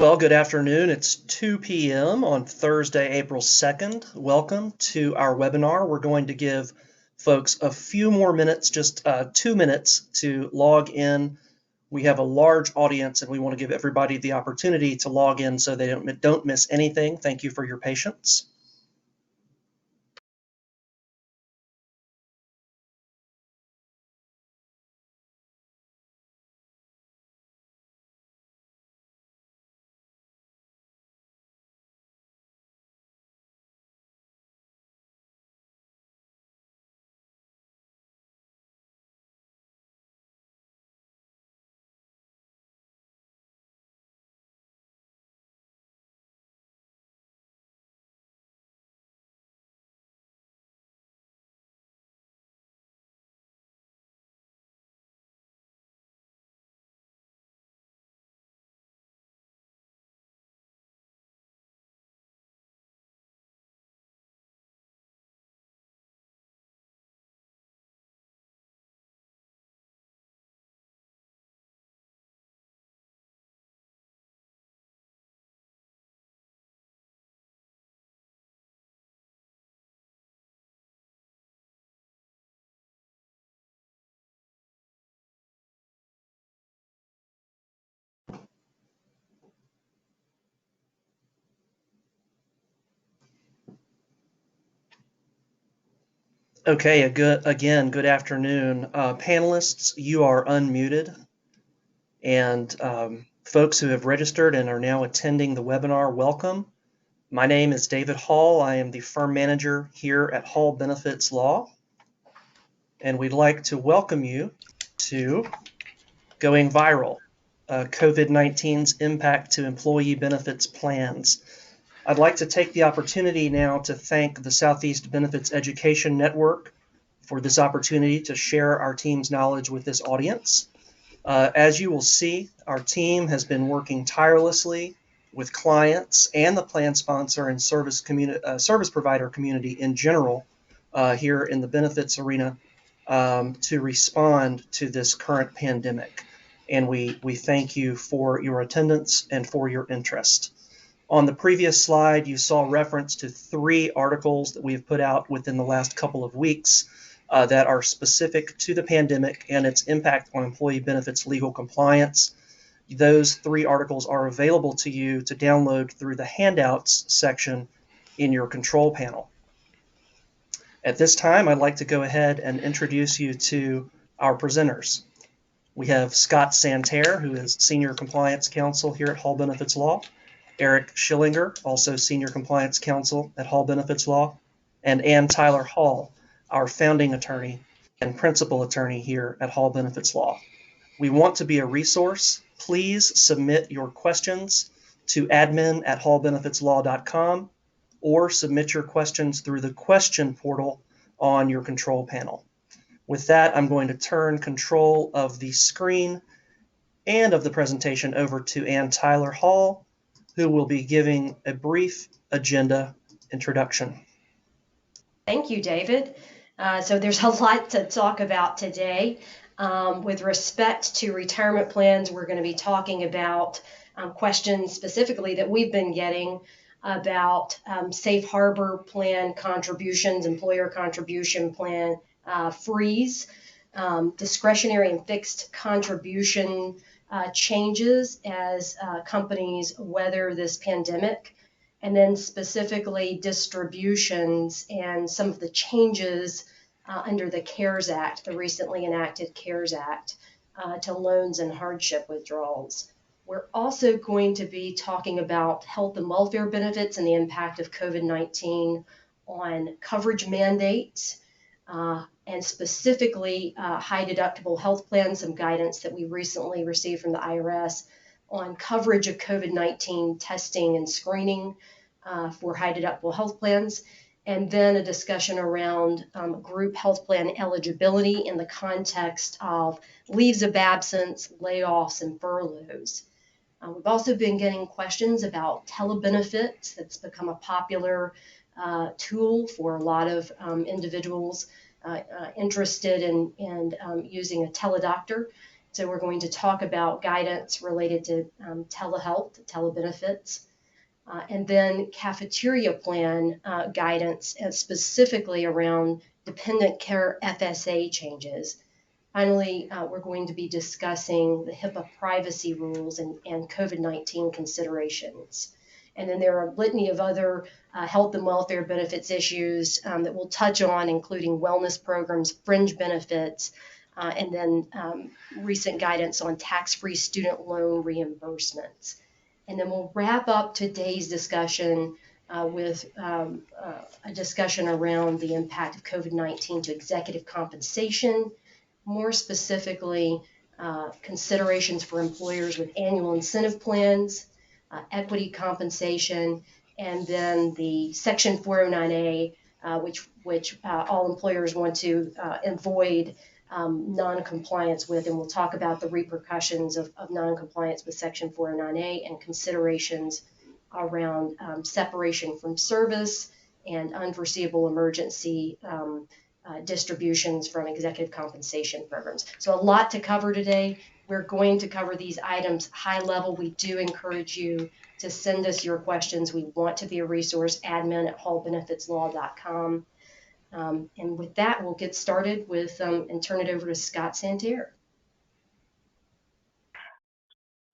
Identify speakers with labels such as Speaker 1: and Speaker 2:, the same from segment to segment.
Speaker 1: Well, good afternoon. It's 2 p.m. on Thursday, April 2nd. Welcome to our webinar. We're going to give folks a few more minutes, just 2 minutes to log in. We have a large audience and we want to give everybody the opportunity to log in so they don't miss anything. Thank you for your patience. Okay, good afternoon. Panelists, you are unmuted. And folks who have registered and are now attending the webinar, welcome. My name is David Hall. I am the firm manager here at Hall Benefits Law, and we'd like to welcome you to Going Viral, COVID-19's impact to employee benefits plans. I'd like to take the opportunity now to thank the Southeast Benefits Education Network for this opportunity to share our team's knowledge with this audience. As you will see, our team has been working tirelessly with clients and the plan sponsor and service provider community in general here in the benefits arena to respond to this current pandemic. And we thank you for your attendance and for your interest. On the previous slide, you saw reference to 3 articles that we have put out within the last couple of weeks that are specific to the pandemic and its impact on employee benefits legal compliance. Those 3 articles are available to you to download through the handouts section in your control panel. At this time, I'd like to go ahead and introduce you to our presenters. We have Scott Santerre, who is Senior Compliance Counsel here at Hall Benefits Law, Eric Schillinger, also Senior Compliance Counsel at Hall Benefits Law, and Ann Tyler Hall, our founding attorney and principal attorney here at Hall Benefits Law. We want to be a resource. Please submit your questions to admin@hallbenefitslaw.com or submit your questions through the question portal on your control panel. With that, I'm going to turn control of the screen and of the presentation over to Ann Tyler Hall, who will be giving a brief agenda introduction.
Speaker 2: Thank you, David. So there's a lot to talk about today. With respect to retirement plans, we're going to be talking about questions specifically that we've been getting about safe harbor plan contributions, employer contribution plan freeze, discretionary and fixed contribution changes as companies weather this pandemic, and then specifically distributions and some of the changes under the CARES Act, the recently enacted CARES Act, to loans and hardship withdrawals. We're also going to be talking about health and welfare benefits and the impact of COVID-19 on coverage mandates, and specifically high deductible health plans, some guidance that we recently received from the IRS on coverage of COVID-19 testing and screening for high deductible health plans, and then a discussion around group health plan eligibility in the context of leaves of absence, layoffs, and furloughs. We've also been getting questions about telebenefits. That's become a popular tool for a lot of individuals interested in using a teledoctor. So we're going to talk about guidance related to telehealth, telebenefits, and then cafeteria plan guidance specifically around dependent care FSA changes. Finally, we're going to be discussing the HIPAA privacy rules and COVID-19 considerations. And then there are a litany of other health and welfare benefits issues that we'll touch on, including wellness programs, fringe benefits, and then recent guidance on tax-free student loan reimbursements. And then we'll wrap up today's discussion with a discussion around the impact of COVID-19 to executive compensation, more specifically, considerations for employers with annual incentive plans, equity compensation, and then the Section 409A, which all employers want to avoid non-compliance with, and we'll talk about the repercussions of non-compliance with Section 409A and considerations around separation from service and unforeseeable emergency distributions from executive compensation programs. So a lot to cover today. We're going to cover these items high level. We do encourage you to send us your questions. We want to be a resource, admin@hallbenefitslaw.com. And with that, we'll get started with and turn it over to Scott Santerre.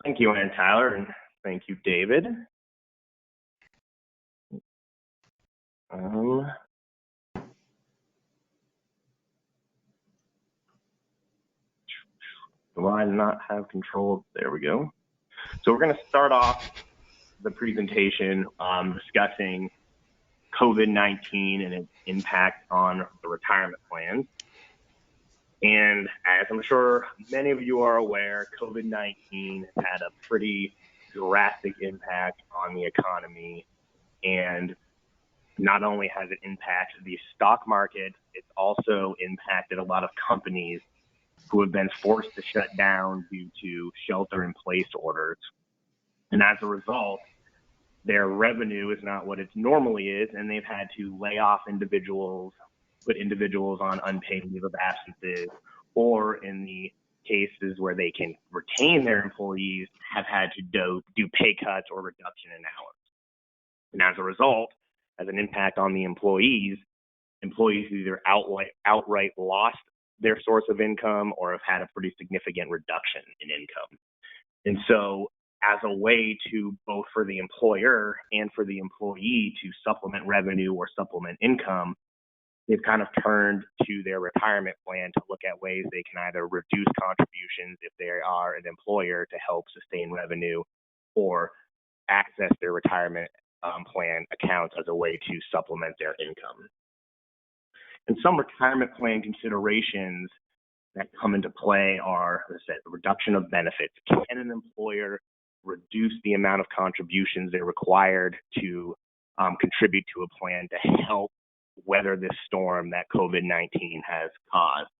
Speaker 3: Thank you, Ann Tyler, and thank you, David. Do I not have control? There we go. So we're going to start off the presentation discussing COVID-19 and its impact on the retirement plans. And as I'm sure many of you are aware, COVID-19 had a pretty drastic impact on the economy. And not only has it impacted the stock market, it's also impacted a lot of companies who have been forced to shut down due to shelter-in-place orders. And as a result, their revenue is not what it normally is, and they've had to lay off individuals, put individuals on unpaid leave of absences, or in the cases where they can retain their employees, have had to do pay cuts or reduction in hours. And as a result, as an impact on the employees either outright lost their source of income or have had a pretty significant reduction in income. And so as a way to both for the employer and for the employee to supplement revenue or supplement income, they've kind of turned to their retirement plan to look at ways they can either reduce contributions if they are an employer to help sustain revenue, or access their retirement plan accounts as a way to supplement their income. And some retirement plan considerations that come into play are, as I said, the reduction of benefits. Can an employer reduce the amount of contributions they're required to contribute to a plan to help weather this storm that COVID-19 has caused?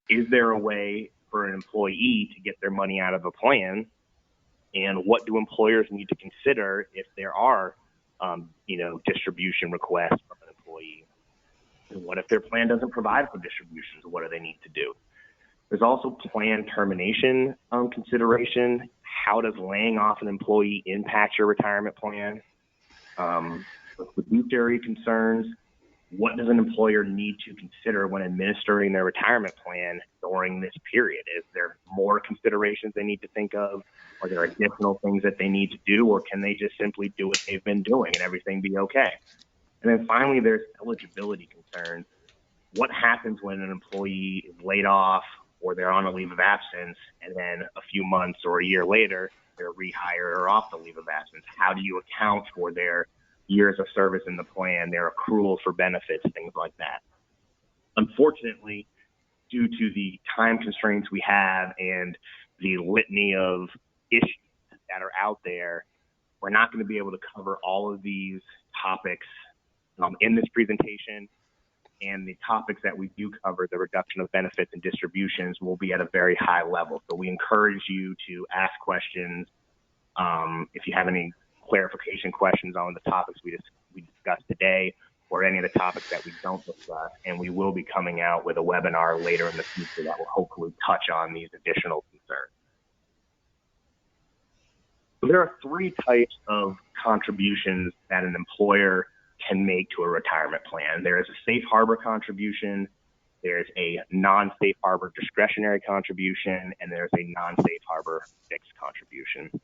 Speaker 3: Is there a way for an employee to get their money out of a plan? And what do employers need to consider if there are, distribution requests from an employee? And what if their plan doesn't provide for distributions? What do they need to do? There's also plan termination consideration. How does laying off an employee impact your retirement plan? Fiduciary concerns. What does an employer need to consider when administering their retirement plan during this period? Is there more considerations they need to think of? Are there additional things that they need to do, or can they just simply do what they've been doing and everything be okay? And then finally, there's eligibility concerns. What happens when an employee is laid off or they're on a leave of absence, and then a few months or a year later, they're rehired or off the leave of absence? How do you account for their years of service in the plan, their accrual for benefits, things like that? Unfortunately, due to the time constraints we have and the litany of issues that are out there, we're not going to be able to cover all of these topics in this presentation. And the topics that we do cover, the reduction of benefits and distributions, will be at a very high level. So we encourage you to ask questions if you have any clarification questions on the topics we discussed today, or any of the topics that we don't discuss, and we will be coming out with a webinar later in the future that will hopefully touch on these additional concerns. So there are three types of contributions that an employer can make to a retirement plan. There is a safe harbor contribution, there's a non-safe harbor discretionary contribution, and there's a non-safe harbor fixed contribution.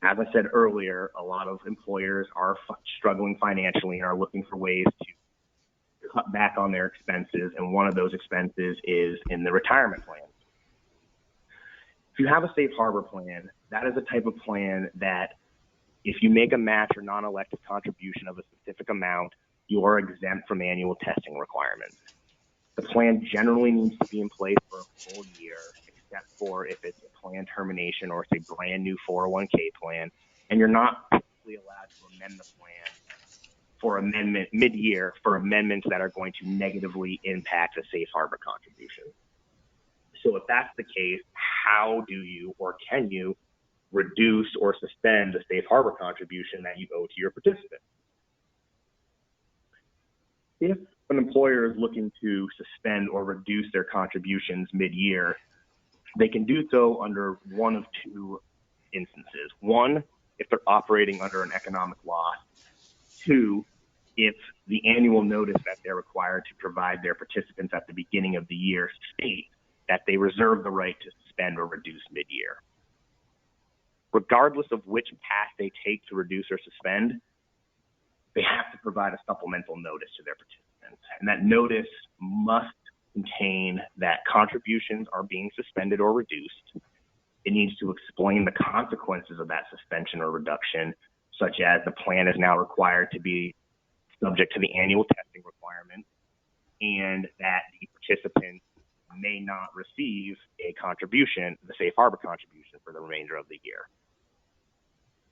Speaker 3: As I said earlier, a lot of employers are struggling financially and are looking for ways to cut back on their expenses, and one of those expenses is in the retirement plan. If you have a safe harbor plan, that is a type of plan that if you make a match or non-elective contribution of a specific amount, you are exempt from annual testing requirements. The plan generally needs to be in place for a full year, except for if it's a plan termination or it's a brand new 401k plan, and you're not typically allowed to amend the plan for amendment mid-year for amendments that are going to negatively impact the safe harbor contribution. So if that's the case, how do you or can you reduce or suspend the safe harbor contribution that you owe to your participant? If an employer is looking to suspend or reduce their contributions mid-year, they can do so under one of two instances. One, if they're operating under an economic loss. Two, if the annual notice that they're required to provide their participants at the beginning of the year states that they reserve the right to suspend or reduce mid-year. Regardless of which path they take to reduce or suspend, they have to provide a supplemental notice to their participants. And that notice must contain that contributions are being suspended or reduced. It needs to explain the consequences of that suspension or reduction, such as the plan is now required to be subject to the annual testing requirement, and that the participant may not receive a contribution, the safe harbor contribution, for the remainder of the year.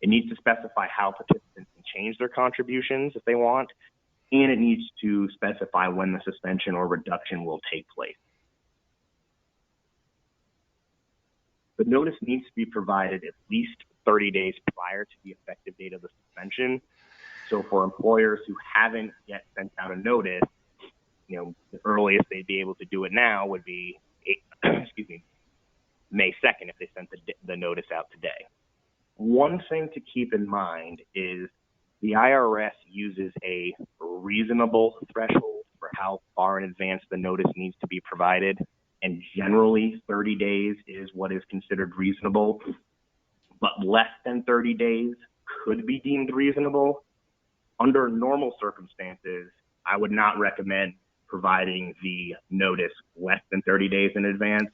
Speaker 3: It needs to specify how participants can change their contributions if they want, and it needs to specify when the suspension or reduction will take place. The notice needs to be provided at least 30 days prior to the effective date of the suspension. So for employers who haven't yet sent out a notice, the earliest they'd be able to do it now would be May 2nd if they sent the notice out today. One thing to keep in mind is the IRS uses a reasonable threshold for how far in advance the notice needs to be provided, and generally 30 days is what is considered reasonable, but less than 30 days could be deemed reasonable. Under normal circumstances, I would not recommend providing the notice less than 30 days in advance.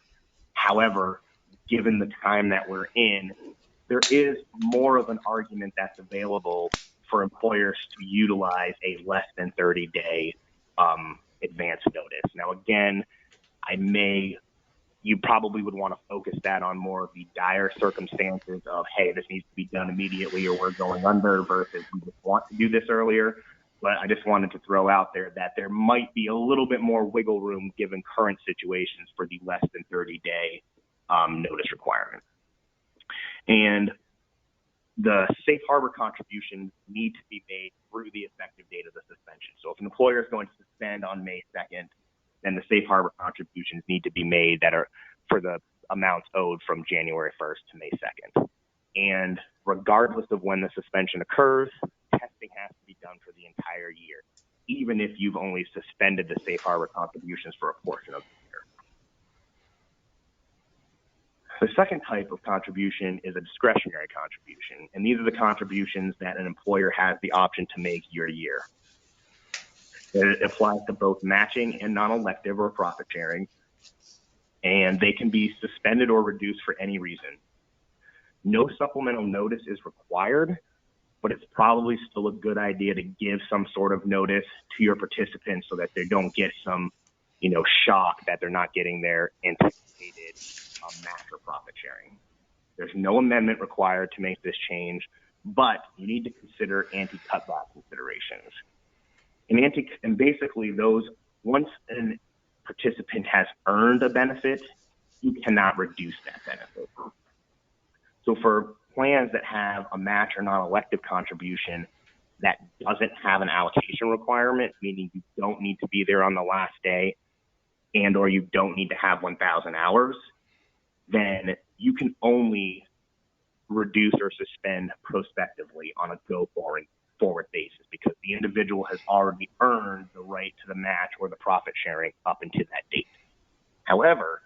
Speaker 3: However, given the time that we're in, there is more of an argument that's available for employers to utilize a less than 30-day advance notice. Now, again, you probably would want to focus that on more of the dire circumstances of, hey, this needs to be done immediately or we're going under, versus we just want to do this earlier. But I just wanted to throw out there that there might be a little bit more wiggle room given current situations for the less than 30-day notice requirement. And the safe harbor contributions need to be made through the effective date of the suspension. So if an employer is going to suspend on May 2nd, then the safe harbor contributions need to be made that are for the amounts owed from January 1st to May 2nd. And regardless of when the suspension occurs, testing has to be done for the entire year, even if you've only suspended the safe harbor contributions for a portion of the year. The second type of contribution is a discretionary contribution, and these are the contributions that an employer has the option to make year to year. It applies to both matching and non-elective or profit sharing, and they can be suspended or reduced for any reason. No supplemental notice is required, but it's probably still a good idea to give some sort of notice to your participants so that they don't get some, shock that they're not getting their anticipated match or profit sharing. There's no amendment required to make this change, but you need to consider anti-cutback considerations. And basically once a participant has earned a benefit, you cannot reduce that benefit. So for plans that have a match or non-elective contribution, that doesn't have an allocation requirement, meaning you don't need to be there on the last day and or you don't need to have 1,000 hours, then you can only reduce or suspend prospectively on a go-forward basis because the individual has already earned the right to the match or the profit sharing up until that date. However,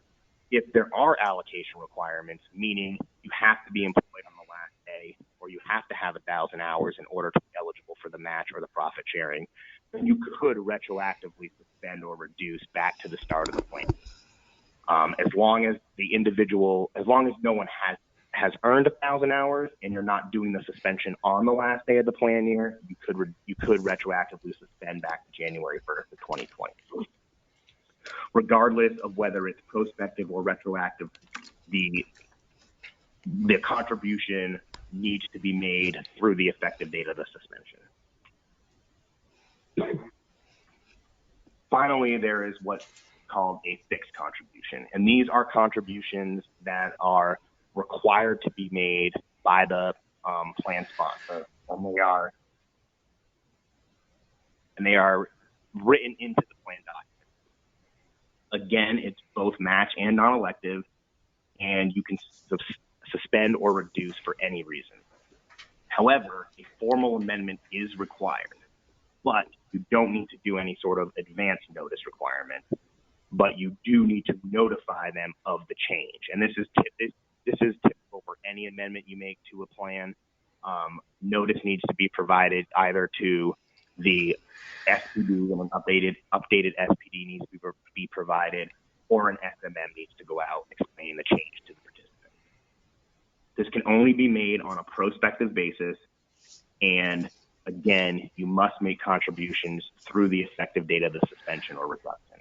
Speaker 3: if there are allocation requirements, meaning you have to be employed on the last day or you have to have 1,000 hours in order to be eligible for the match or the profit sharing, then you could retroactively suspend or reduce back to the start of the plan. As long as no one has earned 1,000 hours and you're not doing the suspension on the last day of the plan year, you could retroactively suspend back to January 1st of 2020. Regardless of whether it's prospective or retroactive, the contribution needs to be made through the effective date of the suspension. Finally, there is what's called a fixed contribution, and these are contributions that are required to be made by the plan sponsor, and they are written into the plan document. Again, it's both match and non-elective, and you can suspend or reduce for any reason. However, a formal amendment is required, but you don't need to do any sort of advance notice requirement, but you do need to notify them of the change. And this is typical for any amendment you make to a plan. Notice needs to be provided either to the SPD, and an updated SPD needs to be provided, or an SMM needs to go out explaining the change to the participant. This can only be made on a prospective basis, and again, you must make contributions through the effective date of the suspension or reduction.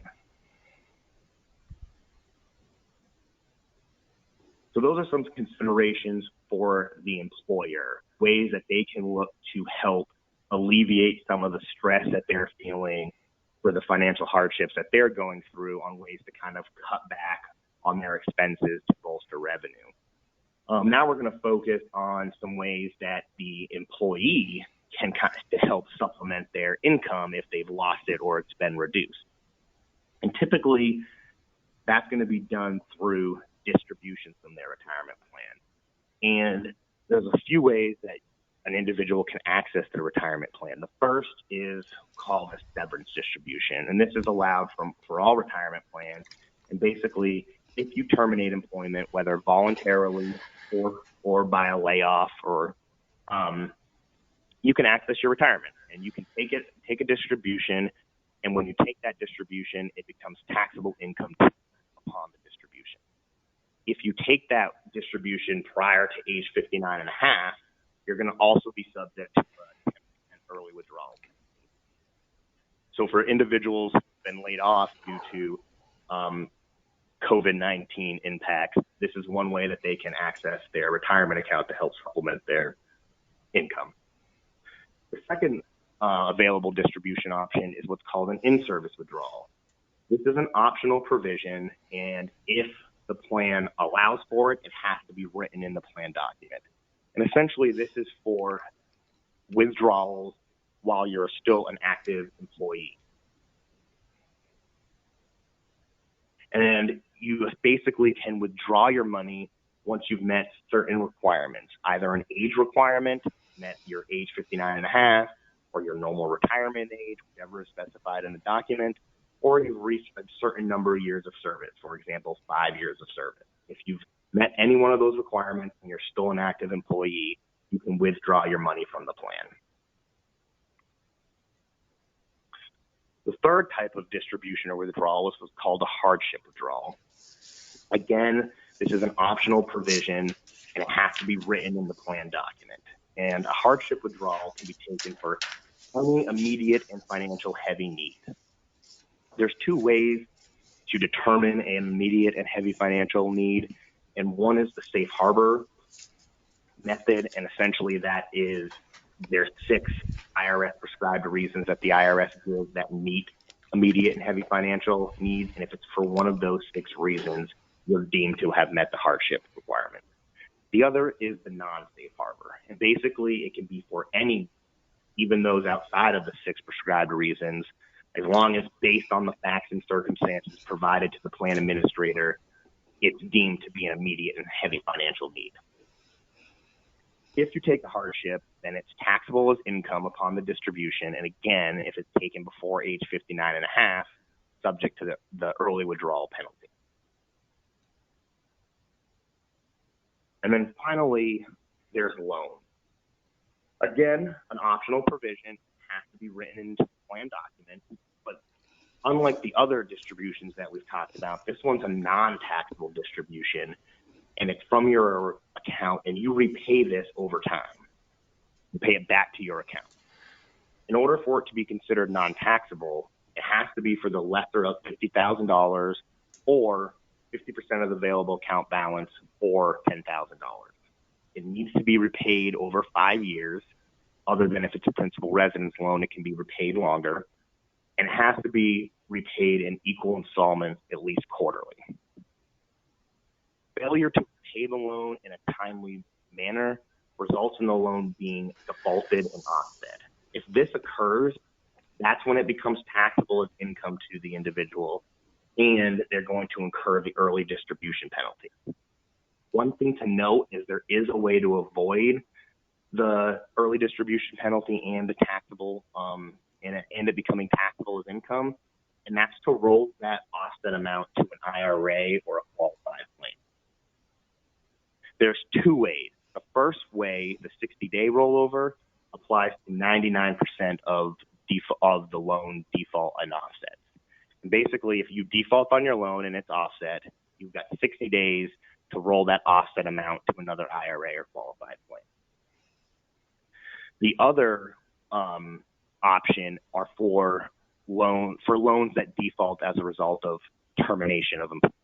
Speaker 3: So those are some considerations for the employer, ways that they can look to help alleviate some of the stress that they're feeling for the financial hardships that they're going through, on ways to kind of cut back on their expenses to bolster revenue. Now we're going to focus on some ways that the employee can kind of help supplement their income if they've lost it or it's been reduced. And typically, that's going to be done through distributions from their retirement plan. And there's a few ways that an individual can access their retirement plan. The first is called a severance distribution, and this is allowed for all retirement plans. And basically, if you terminate employment, whether voluntarily or by a layoff, or you can access your retirement, and you can take a distribution. And when you take that distribution, it becomes taxable income upon the distribution. If you take that distribution prior to age 59 and a half, you're going to also be subject to a 10% early withdrawal. So for individuals who've been laid off due to COVID-19 impacts, this is one way that they can access their retirement account to help supplement their income. The second available distribution option is what's called an in-service withdrawal. This is an optional provision, and if the plan allows for it, it has to be written in the plan document. And essentially, this is for withdrawals while you're still an active employee. And you basically can withdraw your money once you've met certain requirements, either an age requirement, met your age 59 and a half, or your normal retirement age, whatever is specified in the document, or you've reached a certain number of years of service, for example, 5 years of service. If you've met any one of those requirements and you're still an active employee, you can withdraw your money from the plan. The third type of distribution or withdrawal is what's called a hardship withdrawal. Again, this is an optional provision, and it has to be written in the plan document. And a hardship withdrawal can be taken for any immediate and financial heavy need. There's two ways to determine an immediate and heavy financial need, and one is the safe harbor method, and essentially that is there's 6 IRS prescribed reasons that the IRS gives that meet immediate and heavy financial needs, and if it's for one of those 6 reasons, you're deemed to have met the hardship requirement. The other is the non-safe harbor, and basically it can be for any even those outside of the 6 prescribed reasons, as long as based on the facts and circumstances provided to the plan administrator, it's deemed to be an immediate and heavy financial need. If you take a hardship, then it's taxable as income upon the distribution, and again, if it's taken before age 59 and a half, subject to the early withdrawal penalty. And then finally, there's loan. Again, an optional provision has to be written into the plan document, but unlike the other distributions that we've talked about, this one's a non-taxable distribution, and it's from your account, and you repay this over time. You pay it back to your account. In order for it to be considered non-taxable, it has to be for the lesser of $50,000 or 50% of the available account balance or $10,000. It needs to be repaid over 5 years. Other than if it's a principal residence loan, it can be repaid longer. And it has to be repaid in equal installments, at least quarterly. Failure to pay the loan in a timely manner results in the loan being defaulted and offset. If this occurs, that's when it becomes taxable as income to the individual, and they're going to incur the early distribution penalty. One thing to note is there is a way to avoid the early distribution penalty and the taxable, and it becoming taxable as income, and that's to roll that offset amount to an IRA or a qualified plan. There's 2 ways. The first way, the 60-day rollover, applies to 99% of the loan default and offset. And basically, if you default on your loan and it's offset, you've got 60 days to roll that offset amount to another IRA or qualified plan. The other option are for loans that default as a result of termination of employment.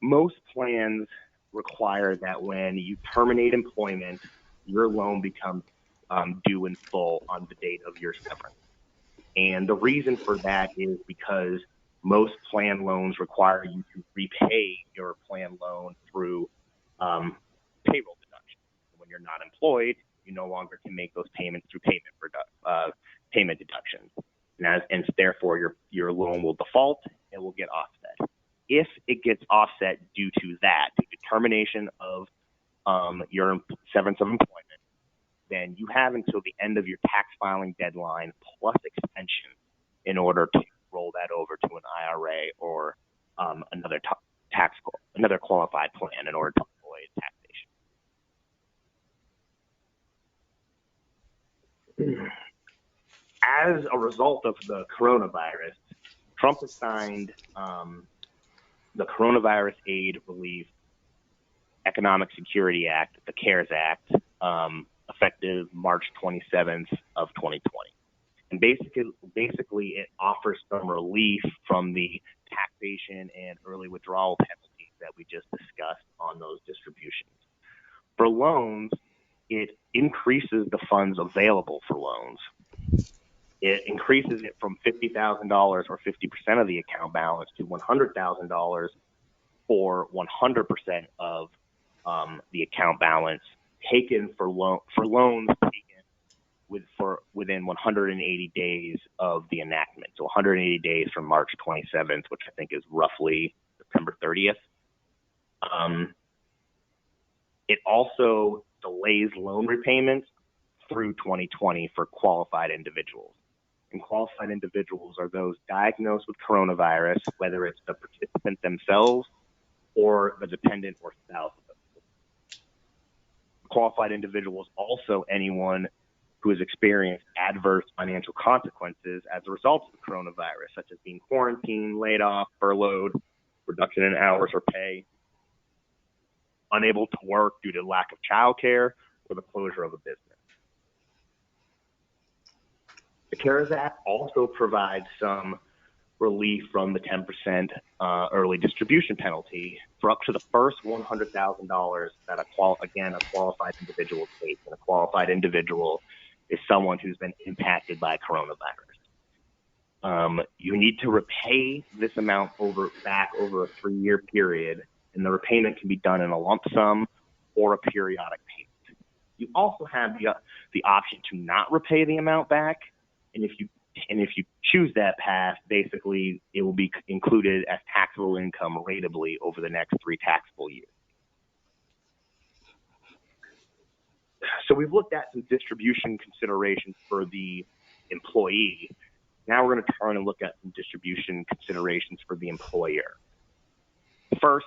Speaker 3: Most plans require that when you terminate employment, your loan becomes due in full on the date of your severance. And the reason for that is because most plan loans require you to repay your plan loan through payroll deduction. When you're not employed, you no longer can make those payments through payment deductions. And therefore, your loan will default and will get offset. If it gets offset due to that, due to termination of your severance of employment, then you have until the end of your tax filing deadline plus extension in order to roll that over to an IRA or another qualified plan in order to avoid taxation. As a result of the coronavirus, Trump has signed the Coronavirus Aid, Relief, Economic Security Act, the CARES Act, effective March 27th of 2020. And basically, it offers some relief from the taxation and early withdrawal penalties that we just discussed on those distributions. For loans, it increases the funds available for loans. It increases it from $50,000 or 50% of the account balance to $100,000 or 100% of the account balance taken for loans taken within 180 days of the enactment. So 180 days from March 27th, which I think is roughly September 30th. It also delays loan repayments through 2020 for qualified individuals. And qualified individuals are those diagnosed with coronavirus, whether it's the participant themselves or the dependent or spouse. Qualified individuals also anyone who has experienced adverse financial consequences as a result of the coronavirus, such as being quarantined, laid off, furloughed, reduction in hours or pay, unable to work due to lack of childcare, or the closure of a business. The CARES Act also provides some relief from the 10% early distribution penalty for up to the first $100,000 that a qualified individual takes. And a qualified individual is someone who's been impacted by coronavirus. You need to repay this amount back over a 3-year period, and the repayment can be done in a lump sum or a periodic payment. You also have the option to not repay the amount back, and if you choose that path, basically it will be included as taxable income ratably over the next 3 taxable years. So we've looked at some distribution considerations for the employee. Now we're going to turn and look at some distribution considerations for the employer. First,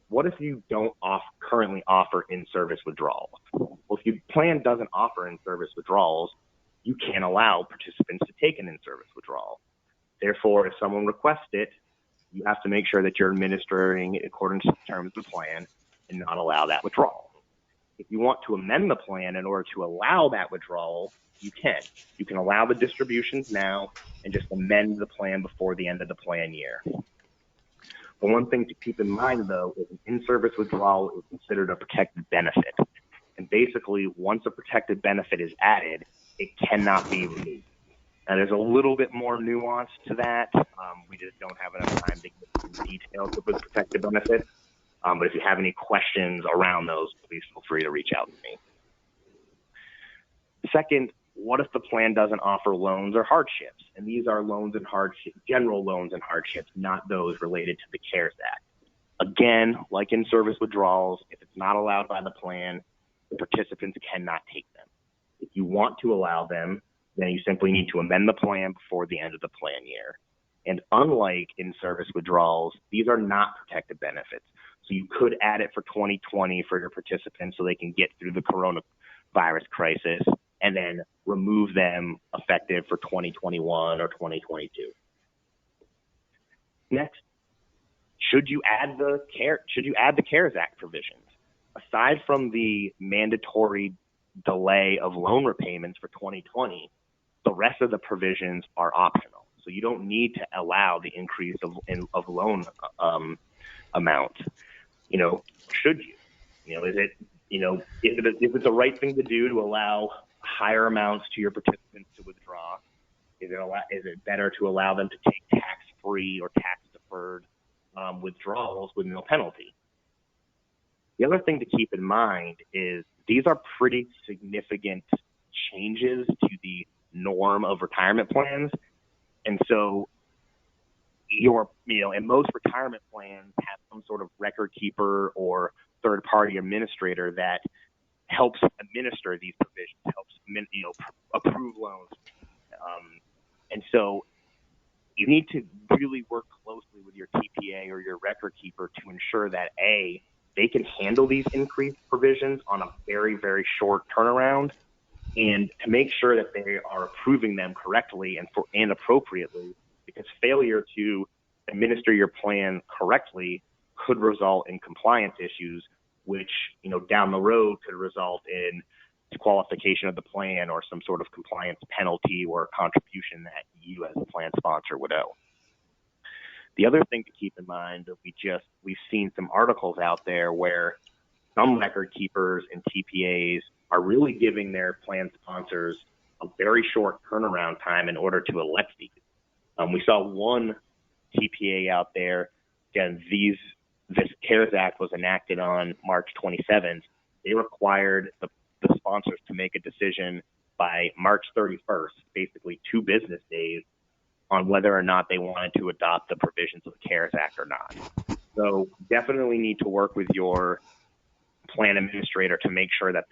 Speaker 3: what if you don't currently offer in-service withdrawals? Well, if your plan doesn't offer in-service withdrawals, you can't allow participants to take an in-service withdrawal. Therefore, if someone requests it, you have to make sure that you're administering it according to the terms of the plan and not allow that withdrawal. If you want to amend the plan in order to allow that withdrawal, you can. You can allow the distributions now and just amend the plan before the end of the plan year. But one thing to keep in mind, though, is an in-service withdrawal is considered a protected benefit. And basically, once a protected benefit is added, it cannot be removed. Now, there's a little bit more nuance to that. We just don't have enough time to get into details of the protected benefit. But if you have any questions around those, please feel free to reach out to me. Second, what if the plan doesn't offer loans or hardships? And these are loans and hardships, general loans and hardships, not those related to the CARES Act. Again, like in-service withdrawals, if it's not allowed by the plan, the participants cannot take them. If you want to allow them, then you simply need to amend the plan before the end of the plan year. And unlike in-service withdrawals, these are not protected benefits. So you could add it for 2020 for your participants so they can get through the coronavirus crisis and then remove them effective for 2021 or 2022. Next, should you add the CARES Act provisions? Aside from the mandatory delay of loan repayments for 2020, the rest of the provisions are optional. So you don't need to allow the increase of loan amount. Should you? Is it if it's the right thing to do to allow higher amounts to your participants to withdraw? Is it better to allow them to take tax-free or tax-deferred withdrawals with no penalty? The other thing to keep in mind is these are pretty significant changes to the norm of retirement plans, and so and most retirement plans have some sort of record keeper or third-party administrator that helps administer these provisions, helps approve loans, and so you need to really work closely with your TPA or your record keeper to ensure that they can handle these increased provisions on a very, very short turnaround, and to make sure that they are approving them correctly and appropriately, because failure to administer your plan correctly could result in compliance issues, which down the road could result in disqualification of the plan or some sort of compliance penalty or contribution that you as a plan sponsor would owe. The other thing to keep in mind that we've seen some articles out there where some record keepers and TPAs are really giving their plan sponsors a very short turnaround time in order to elect these. We saw one TPA out there. Again, this CARES Act was enacted on March 27th. They required the sponsors to make a decision by March 31st, basically 2 business days, on whether or not they wanted to adopt the provisions of the CARES Act or not. So definitely need to work with your plan administrator to make sure that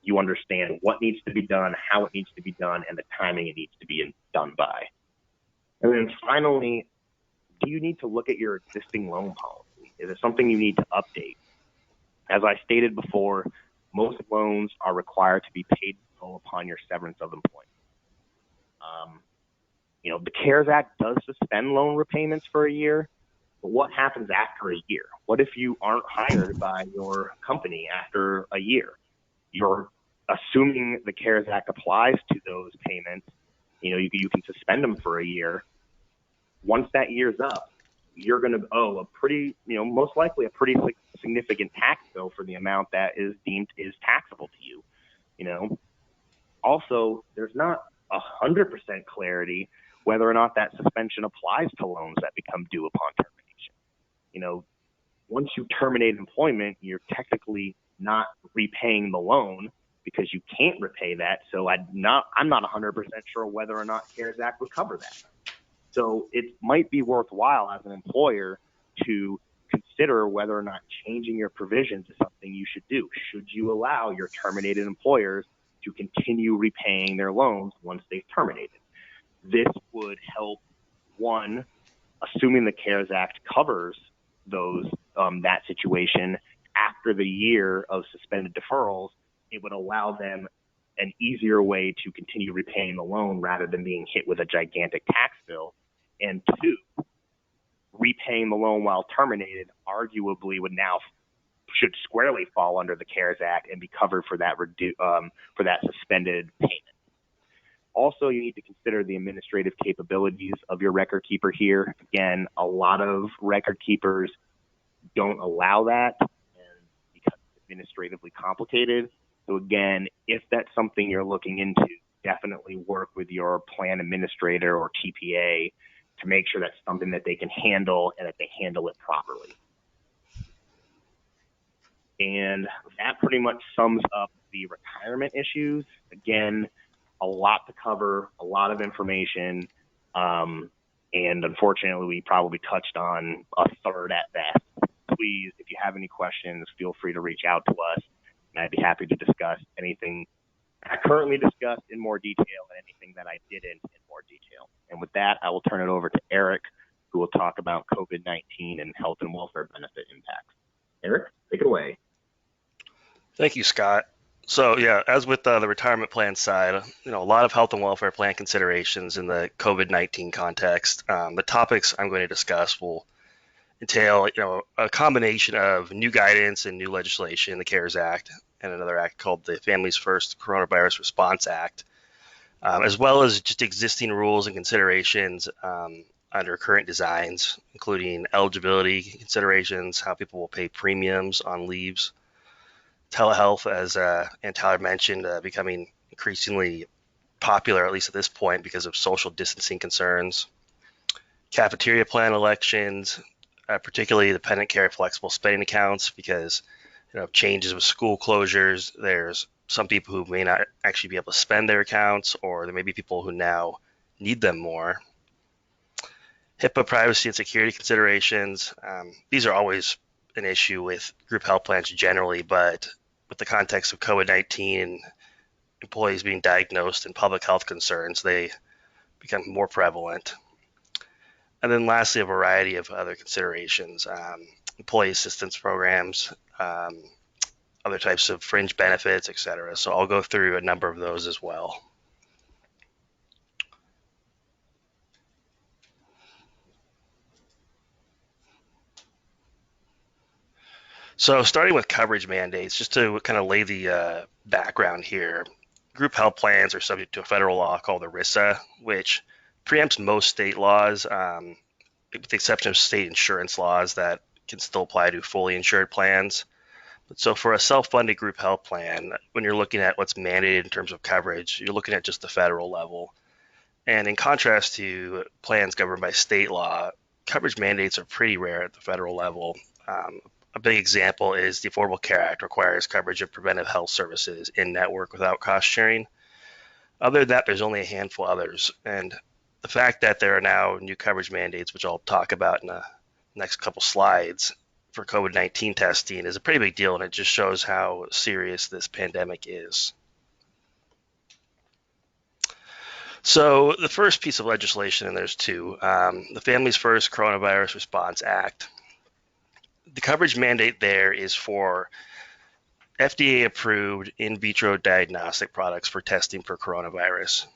Speaker 3: you understand what needs to be done, how it needs to be done, and the timing it needs to be done by. And then finally, do you need to look at your existing loan policy? Is it something you need to update? As I stated before, most loans are required to be paid upon your severance of employment. The CARES Act does suspend loan repayments for a year, but what happens after a year? What if you aren't hired by your company after a year? You're assuming the CARES Act applies to those payments. You can suspend them for a year. Once that year's up, you're going to owe most likely a pretty significant tax bill for the amount that is deemed is taxable to you. Also, there's not 100% clarity whether or not that suspension applies to loans that become due upon termination. Once you terminate employment, you're technically not repaying the loan because you can't repay that. So I'm not 100% sure whether or not CARES Act would cover that. So it might be worthwhile as an employer to consider whether or not changing your provisions is something you should do. Should you allow your terminated employers to continue repaying their loans once they've terminated? This would help, one, assuming the CARES Act covers that situation after the year of suspended deferrals, it would allow them an easier way to continue repaying the loan rather than being hit with a gigantic tax bill. And two, repaying the loan while terminated arguably should squarely fall under the CARES Act and be covered for that suspended payment. Also, you need to consider the administrative capabilities of your record keeper here. Again, a lot of record keepers don't allow that and because it's administratively complicated. So again, if that's something you're looking into, definitely work with your plan administrator or TPA to make sure that's something that they can handle and that they handle it properly. And that pretty much sums up the retirement issues. Again, a lot to cover, a lot of information, and unfortunately, we probably touched on a third at best. Please, if you have any questions, feel free to reach out to us, and I'd be happy to discuss anything I currently discussed in more detail and anything that I didn't in more detail. And with that, I will turn it over to Eric, who will talk about COVID-19 and health and welfare benefit impacts. Eric, take it away.
Speaker 4: Thank you, Scott. So yeah, as with the retirement plan side, a lot of health and welfare plan considerations in the COVID-19 context. The topics I'm going to discuss will entail, a combination of new guidance and new legislation, the CARES Act, and another act called the Families First Coronavirus Response Act, as well as just existing rules and considerations under current designs, including eligibility considerations, how people will pay premiums on leaves, telehealth, as and Tyler mentioned, becoming increasingly popular, at least at this point, because of social distancing concerns. Cafeteria plan elections, particularly the dependent care flexible spending accounts, because changes with school closures, there's some people who may not actually be able to spend their accounts, or there may be people who now need them more. HIPAA privacy and security considerations. These are always an issue with group health plans generally, but with the context of COVID-19 and employees being diagnosed and public health concerns, they become more prevalent. And then lastly, a variety of other considerations, employee assistance programs, other types of fringe benefits, etc. So I'll go through a number of those as well. So starting with coverage mandates, just to kind of lay the background here, group health plans are subject to a federal law called ERISA, which preempts most state laws, with the exception of state insurance laws that can still apply to fully insured plans. So for a self-funded group health plan, when you're looking at what's mandated in terms of coverage, you're looking at just the federal level. And in contrast to plans governed by state law, coverage mandates are pretty rare at the federal level. A big example is the Affordable Care Act requires coverage of preventive health services in network without cost sharing. Other than that, there's only a handful of others. And the fact that there are now new coverage mandates, which I'll talk about in the next couple slides, for COVID-19 testing is a pretty big deal, and it just shows how serious this pandemic is. So the first piece of legislation, and there's two, the Families First Coronavirus Response Act. The coverage mandate there is for FDA-approved in vitro diagnostic products for testing for coronavirus.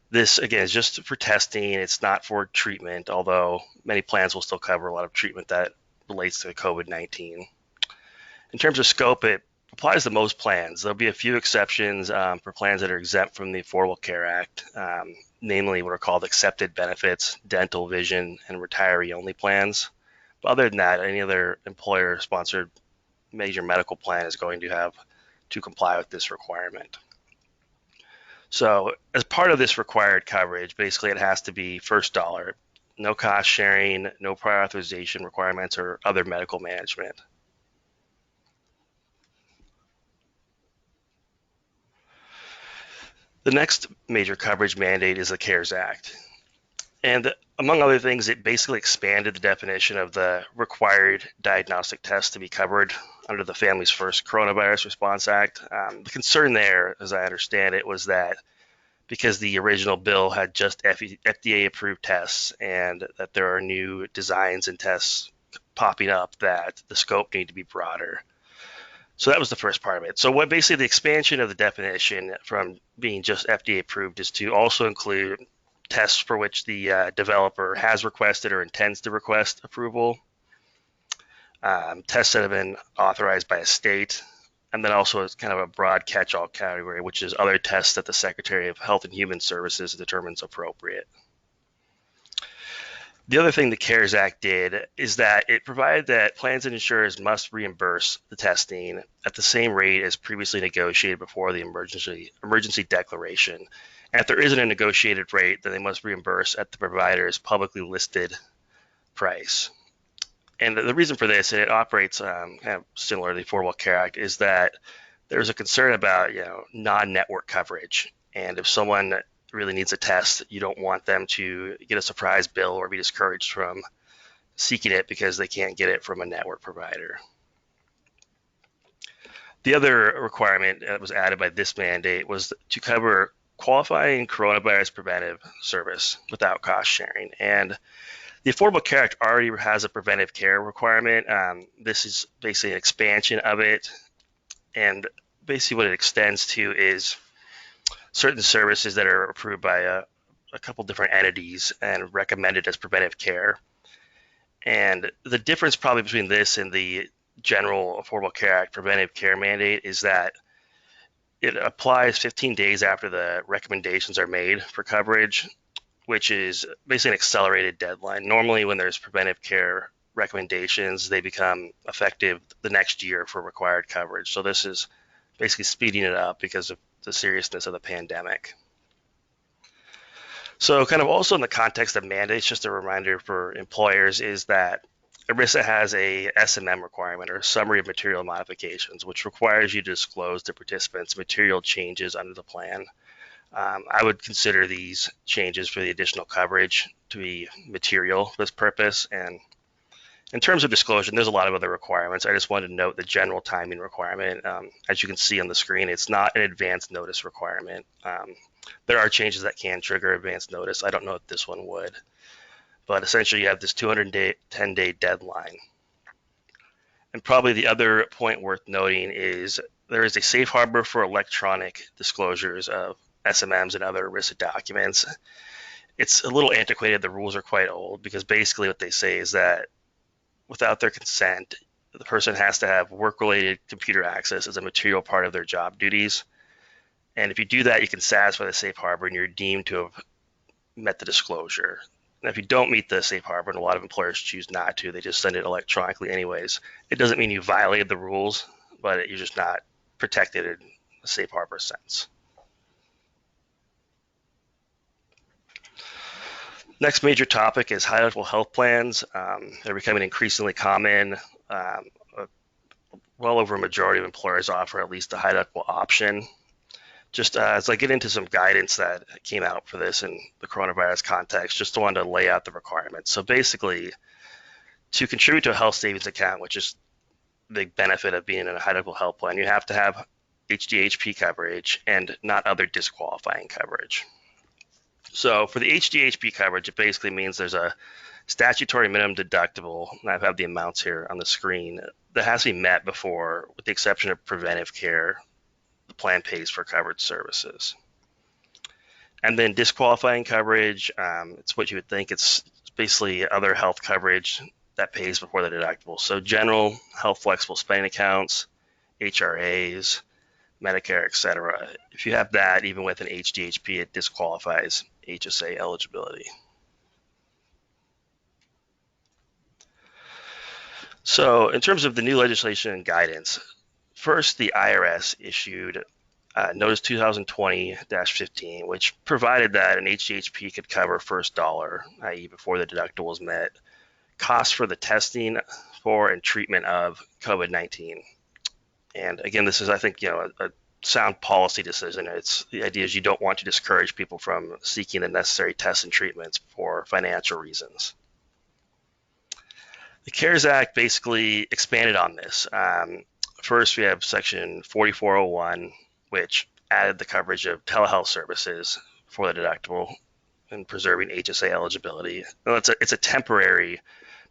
Speaker 4: This, again, is just for testing. It's not for treatment, although many plans will still cover a lot of treatment that relates to COVID-19. In terms of scope, it applies to most plans. There'll be a few exceptions for plans that are exempt from the Affordable Care Act, namely what are called accepted benefits, dental, vision, and retiree-only plans. But other than that, any other employer-sponsored major medical plan is going to have to comply with this requirement. So as part of this required coverage, basically it has to be first dollar, no cost sharing, no prior authorization requirements or other medical management. The next major coverage mandate is the CARES Act. And among other things, it basically expanded the definition of the required diagnostic tests to be covered under the Families First Coronavirus Response Act. The concern there, as I understand it, was that because the original bill had just FDA approved tests and that there are new designs and tests popping up, that the scope needed to be broader. So that was the first part of it. So what basically the expansion of the definition from being just FDA approved is to also include tests for which the developer has requested or intends to request approval, tests that have been authorized by a state, and then also it's kind of a broad catch-all category, which is other tests that the Secretary of Health and Human Services determines appropriate. The other thing the CARES Act did is that it provided that plans and insurers must reimburse the testing at the same rate as previously negotiated before the emergency declaration. And if there isn't a negotiated rate, then they must reimburse at the provider's publicly listed price. And the reason for this, and it operates kind of similar to the Affordable Care Act, is that there's a concern about non-network coverage. And if someone really needs a test, you don't want them to get a surprise bill or be discouraged from seeking it because they can't get it from a network provider. The other requirement that was added by this mandate was to cover qualifying coronavirus preventive service without cost sharing. And the Affordable Care Act already has a preventive care requirement. This is basically an expansion of it. And basically what it extends to is certain services that are approved by a couple different entities and recommended as preventive care. And the difference probably between this and the general Affordable Care Act preventive care mandate is that it applies 15 days after the recommendations are made for coverage, which is basically an accelerated deadline. Normally when there's preventive care recommendations, they become effective the next year for required coverage. So this is basically speeding it up because of the seriousness of the pandemic. So kind of also in the context of mandates, just a reminder for employers is that ERISA has a SMM requirement, or summary of material modifications, which requires you to disclose to participants material changes under the plan. I would consider these changes for the additional coverage to be material for this purpose. And in terms of disclosure, there's a lot of other requirements. I just wanted to note the general timing requirement. As you can see on the screen, it's not an advance notice requirement. There are changes that can trigger advance notice. I don't know if this one would. But essentially, you have this 210-day deadline. And probably the other point worth noting is there is a safe harbor for electronic disclosures of SMMs and other ERISA documents. It's a little antiquated. The rules are quite old because basically what they say is that without their consent, the person has to have work-related computer access as a material part of their job duties. And if you do that, you can satisfy the safe harbor and you're deemed to have met the disclosure. Now, if you don't meet the safe harbor, and a lot of employers choose not to, they just send it electronically anyways, it doesn't mean you violated the rules, but you're just not protected in a safe harbor sense. Next major topic is high-deductible health plans. They're becoming increasingly common. Well over a majority of employers offer at least a high-deductible option. Just as I get into some guidance that came out for this in the coronavirus context, just wanted to lay out the requirements. So basically, to contribute to a health savings account, which is the benefit of being in a high-deductible health plan, you have to have HDHP coverage and not other disqualifying coverage. So for the HDHP coverage, it basically means there's a statutory minimum deductible, and I have the amounts here on the screen, that has to be met before, with the exception of preventive care, the plan pays for covered services. And then disqualifying coverage, it's what you would think. It's basically other health coverage that pays before the deductible. So general health flexible spending accounts, HRAs, Medicare, etc. If you have that, even with an HDHP, it disqualifies HSA eligibility. So in terms of the new legislation and guidance, first the IRS issued Notice 2020-15, which provided that an HDHP could cover first dollar, i.e. before the deductible is met, costs for the testing for and treatment of COVID-19. And again, this is, I think, a sound policy decision. The idea is you don't want to discourage people from seeking the necessary tests and treatments for financial reasons. The CARES Act basically expanded on this. First, we have Section 4401, which added the coverage of telehealth services for the deductible and preserving HSA eligibility. Now, it's a temporary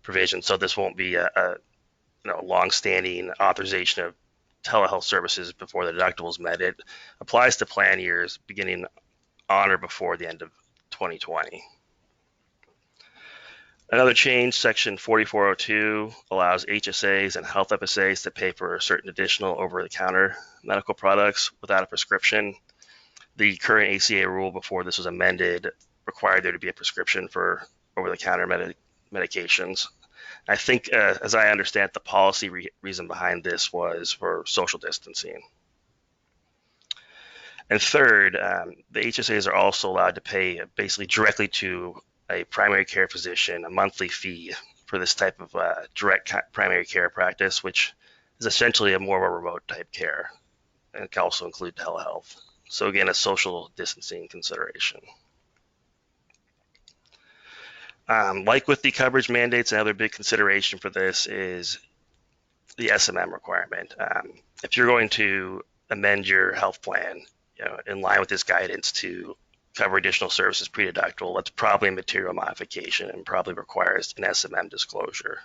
Speaker 4: provision, so this won't be a long-standing authorization of telehealth services before the deductible is met. It applies to plan years beginning on or before the end of 2020. Another change, Section 4402, allows HSAs and health FSAs to pay for certain additional over-the-counter medical products without a prescription. The current ACA rule before this was amended required there to be a prescription for over-the-counter medications. I think, as I understand it, the policy reason behind this was for social distancing. And third, the HSAs are also allowed to pay basically directly to a primary care physician a monthly fee for this type of direct primary care practice, which is essentially a more of a remote type care, and it can also include telehealth. So again, a social distancing consideration. Like with the coverage mandates, another big consideration for this is the SMM requirement. If you're going to amend your health plan, in line with this guidance to cover additional services pre-deductible, that's probably a material modification and probably requires an SMM disclosure.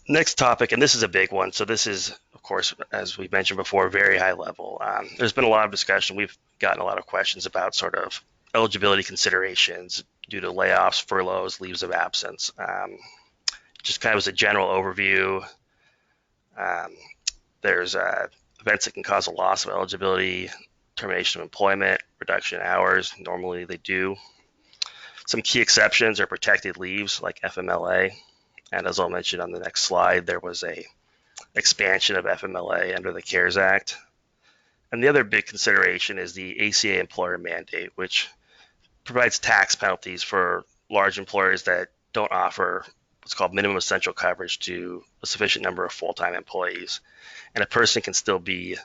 Speaker 4: Next topic, and this is a big one. So this is, of course, as we mentioned before, very high level. There's been a lot of discussion. We've gotten a lot of questions about sort of eligibility considerations due to layoffs, furloughs, leaves of absence. Just kind of as a general overview, there's events that can cause a loss of eligibility, termination of employment, reduction in hours. Normally they do. Some key exceptions are protected leaves like FMLA. And as I'll mention on the next slide, there was a expansion of FMLA under the CARES Act. And the other big consideration is the ACA employer mandate, which provides tax penalties for large employers that don't offer what's called minimum essential coverage to a sufficient number of full-time employees. And a person can still be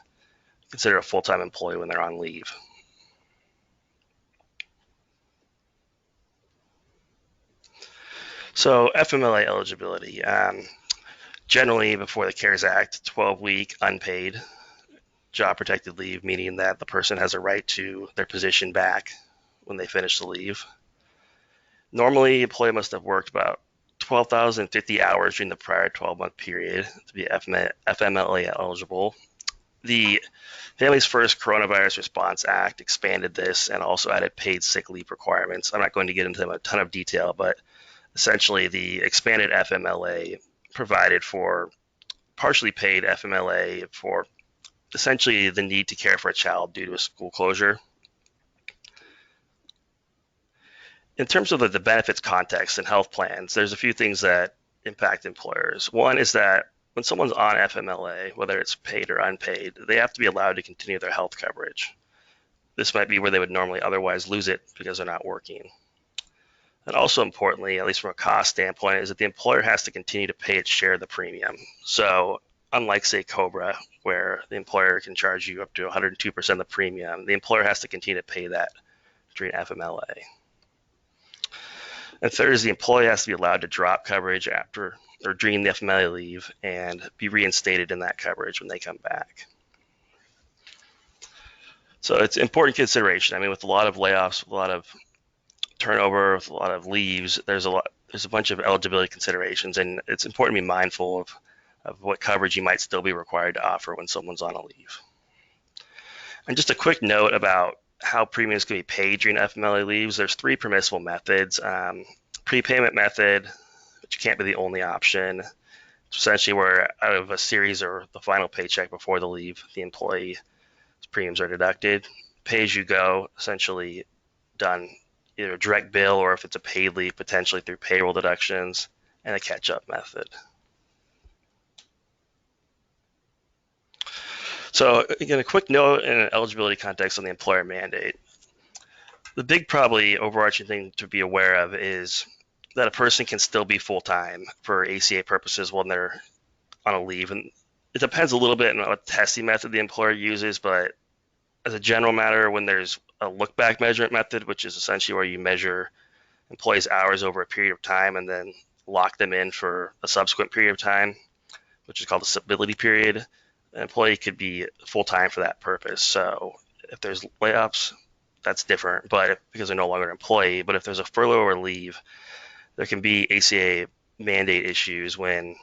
Speaker 4: considered a full-time employee when they're on leave. So FMLA eligibility, generally before the CARES Act, 12-week unpaid job protected leave, meaning that the person has a right to their position back when they finish the leave. Normally, the employee must have worked about 12,050 hours during the prior 12-month period to be FMLA eligible. The Families First Coronavirus Response Act expanded this and also added paid sick leave requirements. I'm not going to get into a ton of detail, but essentially the expanded FMLA provided for partially paid FMLA for essentially the need to care for a child due to a school closure. In terms of the benefits context and health plans, there's a few things that impact employers. One is that when someone's on FMLA, whether it's paid or unpaid, they have to be allowed to continue their health coverage. This might be where they would normally otherwise lose it because they're not working. And also importantly, at least from a cost standpoint, is that the employer has to continue to pay its share of the premium. So unlike, say, COBRA, where the employer can charge you up to 102% of the premium, the employer has to continue to pay that during FMLA. And third is the employee has to be allowed to drop coverage after or during the FMLA leave and be reinstated in that coverage when they come back. So it's important consideration. I mean, with a lot of layoffs, a lot of turnover, with a lot of leaves, there's a bunch of eligibility considerations, and it's important to be mindful of what coverage you might still be required to offer when someone's on a leave. And just a quick note about how premiums can be paid during FMLA leaves. There's three permissible methods. Prepayment method, which can't be the only option. It's essentially where out of a series or the final paycheck before the leave, the employee's premiums are deducted. Pay as you go, essentially done either a direct bill or if it's a paid leave, potentially through payroll deductions, and a catch-up method. So again, a quick note in an eligibility context on the employer mandate. The big probably overarching thing to be aware of is that a person can still be full-time for ACA purposes when they're on a leave. And it depends a little bit on what testing method the employer uses, but as a general matter, when there's a look back measurement method, which is essentially where you measure employees' hours over a period of time and then lock them in for a subsequent period of time, which is called the stability period, an employee could be full-time for that purpose. So if there's layoffs, that's different, but because they're no longer an employee. But if there's a furlough or leave, there can be ACA mandate issues when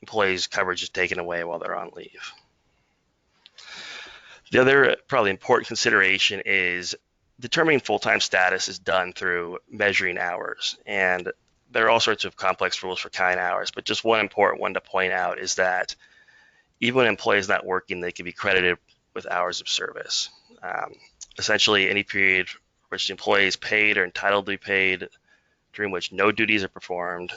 Speaker 4: employees' coverage is taken away while they're on leave. The other probably important consideration is determining full-time status is done through measuring hours. And there are all sorts of complex rules for counting hours, but just one important one to point out is that even when an employee is not working, they can be credited with hours of service. Essentially, any period which the employee is paid or entitled to be paid during which no duties are performed,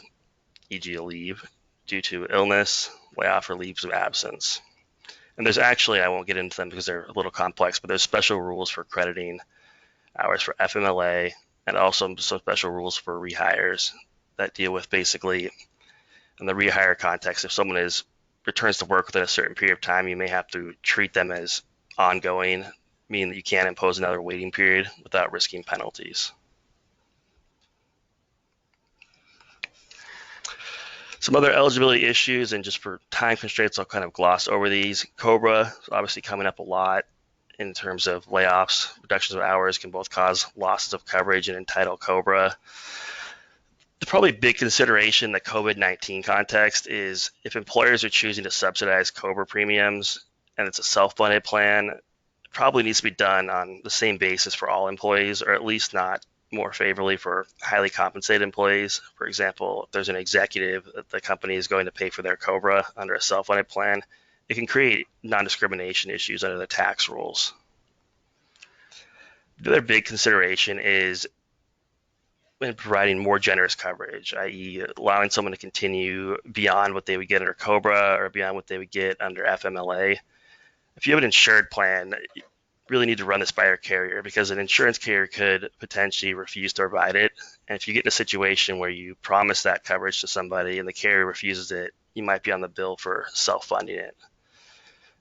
Speaker 4: e.g. a leave, due to illness, layoff, or leaves of absence. And there's actually, I won't get into them because they're a little complex, but there's special rules for crediting hours for FMLA and also some special rules for rehires that deal with basically, in the rehire context, if someone returns to work within a certain period of time, you may have to treat them as ongoing, meaning that you can't impose another waiting period without risking penalties. Some other eligibility issues, and just for time constraints, I'll kind of gloss over these. COBRA is obviously coming up a lot in terms of layoffs. Reductions of hours can both cause losses of coverage and entitle COBRA. The probably big consideration in the COVID-19 context is if employers are choosing to subsidize COBRA premiums and it's a self-funded plan, it probably needs to be done on the same basis for all employees, or at least not more favorably for highly compensated employees. For example, if there's an executive that the company is going to pay for their COBRA under a self-funded plan, it can create non-discrimination issues under the tax rules. The other big consideration is in providing more generous coverage, i.e. allowing someone to continue beyond what they would get under COBRA or beyond what they would get under FMLA. If you have an insured plan, you really need to run this by your carrier, because an insurance carrier could potentially refuse to provide it. And if you get in a situation where you promise that coverage to somebody and the carrier refuses it, you might be on the bill for self-funding it.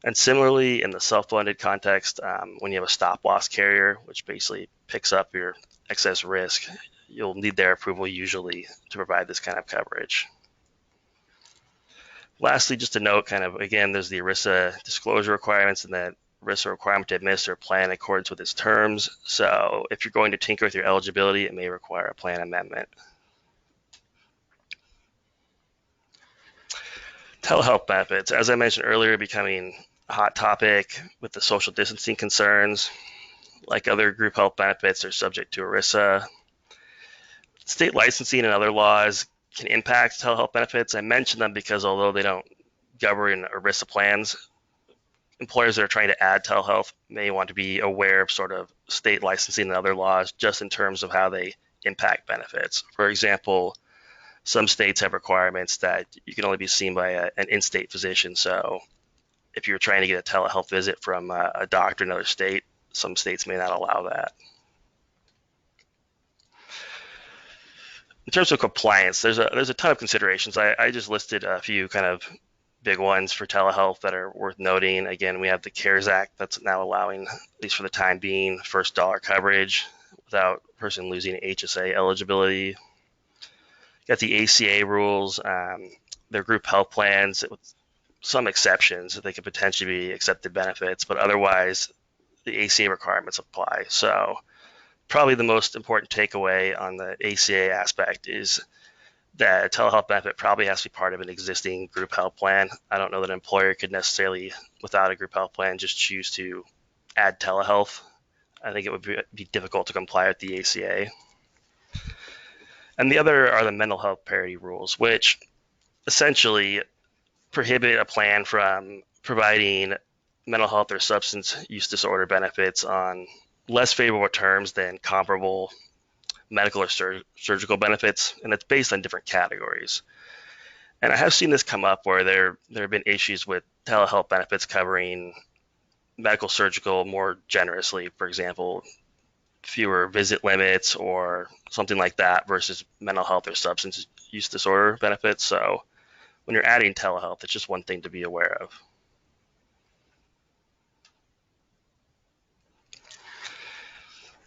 Speaker 4: And similarly, in the self-funded context, when you have a stop-loss carrier, which basically picks up your excess risk, you'll need their approval usually to provide this kind of coverage. Lastly, just to note, kind of, again, there's the ERISA disclosure requirements and that ERISA requirement to administer a plan in accordance with its terms. So if you're going to tinker with your eligibility, it may require a plan amendment. Telehealth benefits, as I mentioned earlier, becoming a hot topic with the social distancing concerns. Like other group health benefits, they're subject to ERISA. State licensing and other laws can impact telehealth benefits. I mention them because although they don't govern ERISA plans, employers that are trying to add telehealth may want to be aware of sort of state licensing and other laws just in terms of how they impact benefits. For example, some states have requirements that you can only be seen by an in-state physician. So if you're trying to get a telehealth visit from a doctor in another state, some states may not allow that. In terms of compliance, there's a ton of considerations. I just listed a few kind of big ones for telehealth that are worth noting. Again, we have the CARES Act that's now allowing, at least for the time being, first dollar coverage without a person losing HSA eligibility. You got the ACA rules. Their group health plans, with some exceptions, that they could potentially be accepted benefits, but otherwise the ACA requirements apply. So probably the most important takeaway on the ACA aspect is that a telehealth benefit probably has to be part of an existing group health plan. I don't know that an employer could necessarily, without a group health plan, just choose to add telehealth. I think it would be difficult to comply with the ACA. And the other are the mental health parity rules, which essentially prohibit a plan from providing mental health or substance use disorder benefits on less favorable terms than comparable medical or surgical benefits, and it's based on different categories. And I have seen this come up where there have been issues with telehealth benefits covering medical surgical more generously, for example, fewer visit limits or something like that versus mental health or substance use disorder benefits. So when you're adding telehealth, it's just one thing to be aware of.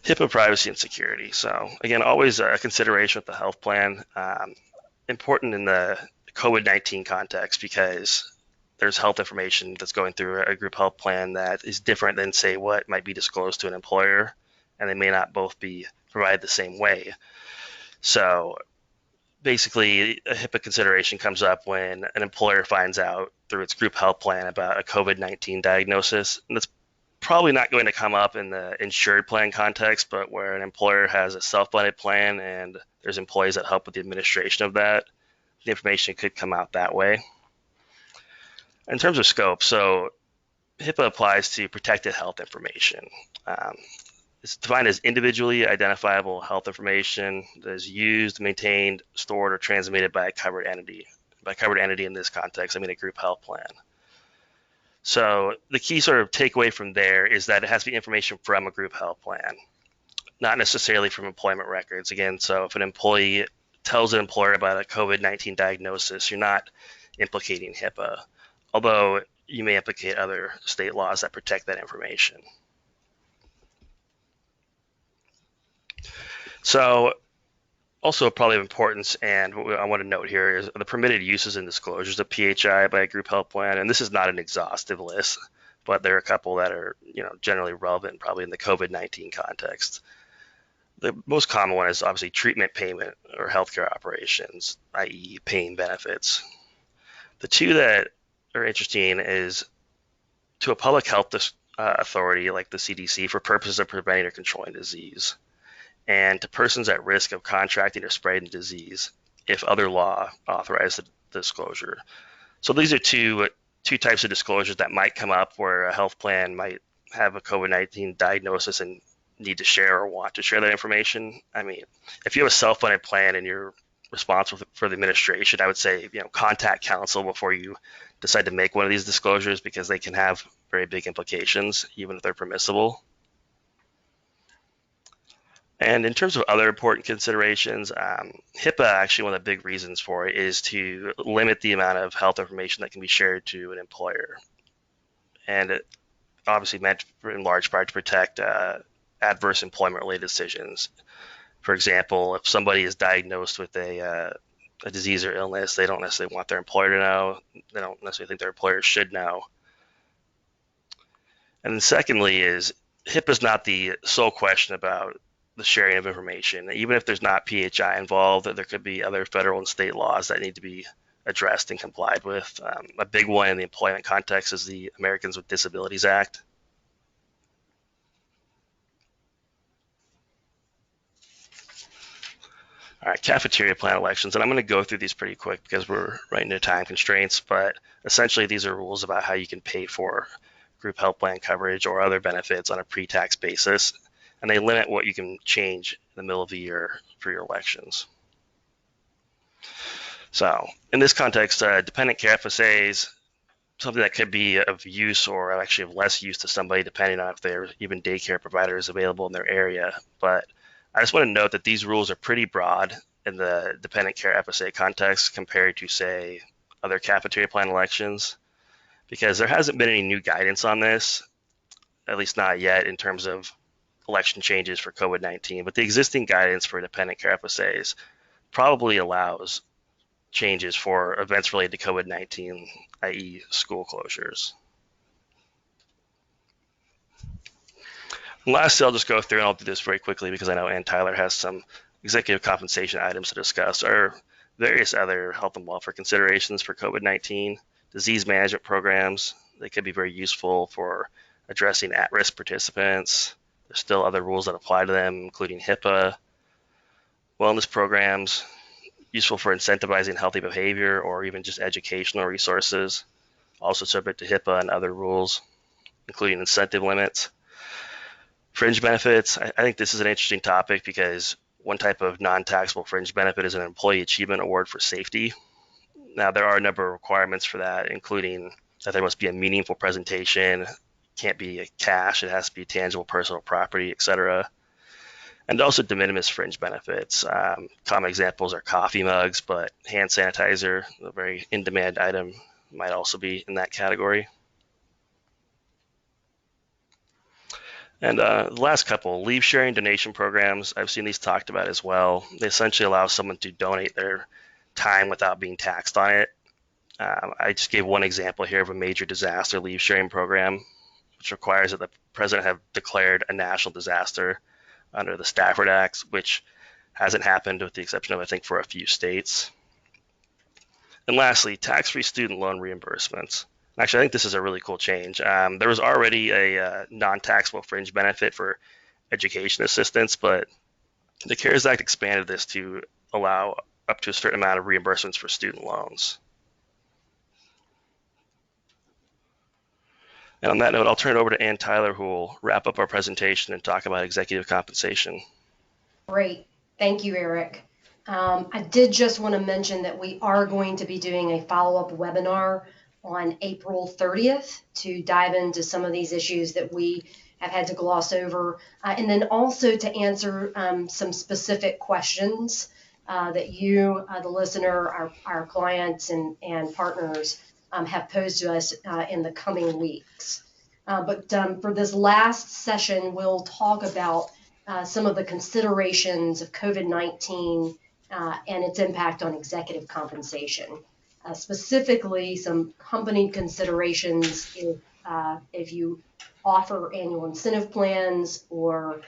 Speaker 4: HIPAA privacy and security. So again, always a consideration with the health plan. Important in the COVID-19 context because there's health information that's going through a group health plan that is different than, say, what might be disclosed to an employer, and they may not both be provided the same way. So basically, a HIPAA consideration comes up when an employer finds out through its group health plan about a COVID-19 diagnosis, and that's probably not going to come up in the insured plan context, but where an employer has a self-funded plan and there's employees that help with the administration of that, the information could come out that way. In terms of scope, so HIPAA applies to protected health information. It's defined as individually identifiable health information that is used, maintained, stored, or transmitted by a covered entity. By covered entity in this context, I mean a group health plan. So the key sort of takeaway from there is that it has to be information from a group health plan, not necessarily from employment records. Again, so if an employee tells an employer about a COVID-19 diagnosis, you're not implicating HIPAA, although you may implicate other state laws that protect that information. So also probably of importance, and what I want to note here is the permitted uses and disclosures of PHI by a group health plan, and this is not an exhaustive list, but there are a couple that are generally relevant probably in the COVID-19 context. The most common one is obviously treatment payment or healthcare operations, i.e. paying benefits. The two that are interesting is to a public health authority like the CDC for purposes of preventing or controlling disease, and to persons at risk of contracting or spreading disease if other law authorizes the disclosure. So these are two types of disclosures that might come up where a health plan might have a COVID-19 diagnosis and need to share or want to share that information. I mean, if you have a self-funded plan and you're responsible for the administration, I would say, contact counsel before you decide to make one of these disclosures because they can have very big implications, even if they're permissible. And in terms of other important considerations, HIPAA, actually one of the big reasons for it is to limit the amount of health information that can be shared to an employer. And it obviously meant in large part to protect adverse employment-related decisions. For example, if somebody is diagnosed with a disease or illness, they don't necessarily want their employer to know. They don't necessarily think their employer should know. And then secondly is HIPAA is not the sole question about the sharing of information. Even if there's not PHI involved, there could be other federal and state laws that need to be addressed and complied with. A big one in the employment context is the Americans with Disabilities Act. All right, cafeteria plan elections, and I'm going to go through these pretty quick because we're right into time constraints, but essentially these are rules about how you can pay for group health plan coverage or other benefits on a pre-tax basis, and they limit what you can change in the middle of the year for your elections. So in this context, dependent care FSAs, something that could be of use or actually of less use to somebody depending on if there are even daycare providers available in their area. But I just want to note that these rules are pretty broad in the dependent care FSA context compared to, say, other cafeteria plan elections, because there hasn't been any new guidance on this, at least not yet in terms of election changes for COVID-19. But the existing guidance for dependent care FSAs probably allows changes for events related to COVID-19, i.e. school closures. And lastly, I'll just go through, and I'll do this very quickly because I know Ann Tyler has some executive compensation items to discuss, or various other health and welfare considerations for COVID-19, disease management programs. They could be very useful for addressing at-risk participants. There's still other rules that apply to them, including HIPAA, wellness programs, useful for incentivizing healthy behavior or even just educational resources, also subject to HIPAA and other rules, including incentive limits. Fringe benefits, I think this is an interesting topic because one type of non-taxable fringe benefit is an employee achievement award for safety. Now, there are a number of requirements for that, including that there must be a meaningful presentation, can't be cash, it has to be tangible personal property, etc. And also de minimis fringe benefits. Common examples are coffee mugs, but hand sanitizer, a very in-demand item, might also be in that category. And the last couple, leave sharing donation programs, I've seen these talked about as well. They essentially allow someone to donate their time without being taxed on it. I just gave one example here of a major disaster leave sharing program, which requires that the president have declared a national disaster under the Stafford Act, which hasn't happened with the exception of, I think, for a few states. And lastly, tax-free student loan reimbursements. Actually, I think this is a really cool change. There was already a non-taxable fringe benefit for education assistance, but the CARES Act expanded this to allow up to a certain amount of reimbursements for student loans. And on that note, I'll turn it over to Ann Tyler, who will wrap up our presentation and talk about executive compensation.
Speaker 2: Great. Thank you, Eric. I did just want to mention that we are going to be doing a follow-up webinar on April 30th to dive into some of these issues that we have had to gloss over, and then also to answer some specific questions that you, the listener, our clients and partners have posed to us in the coming weeks. But for this last session, we'll talk about some of the considerations of COVID-19 and its impact on executive compensation. Specifically, some company considerations if you offer annual incentive plans or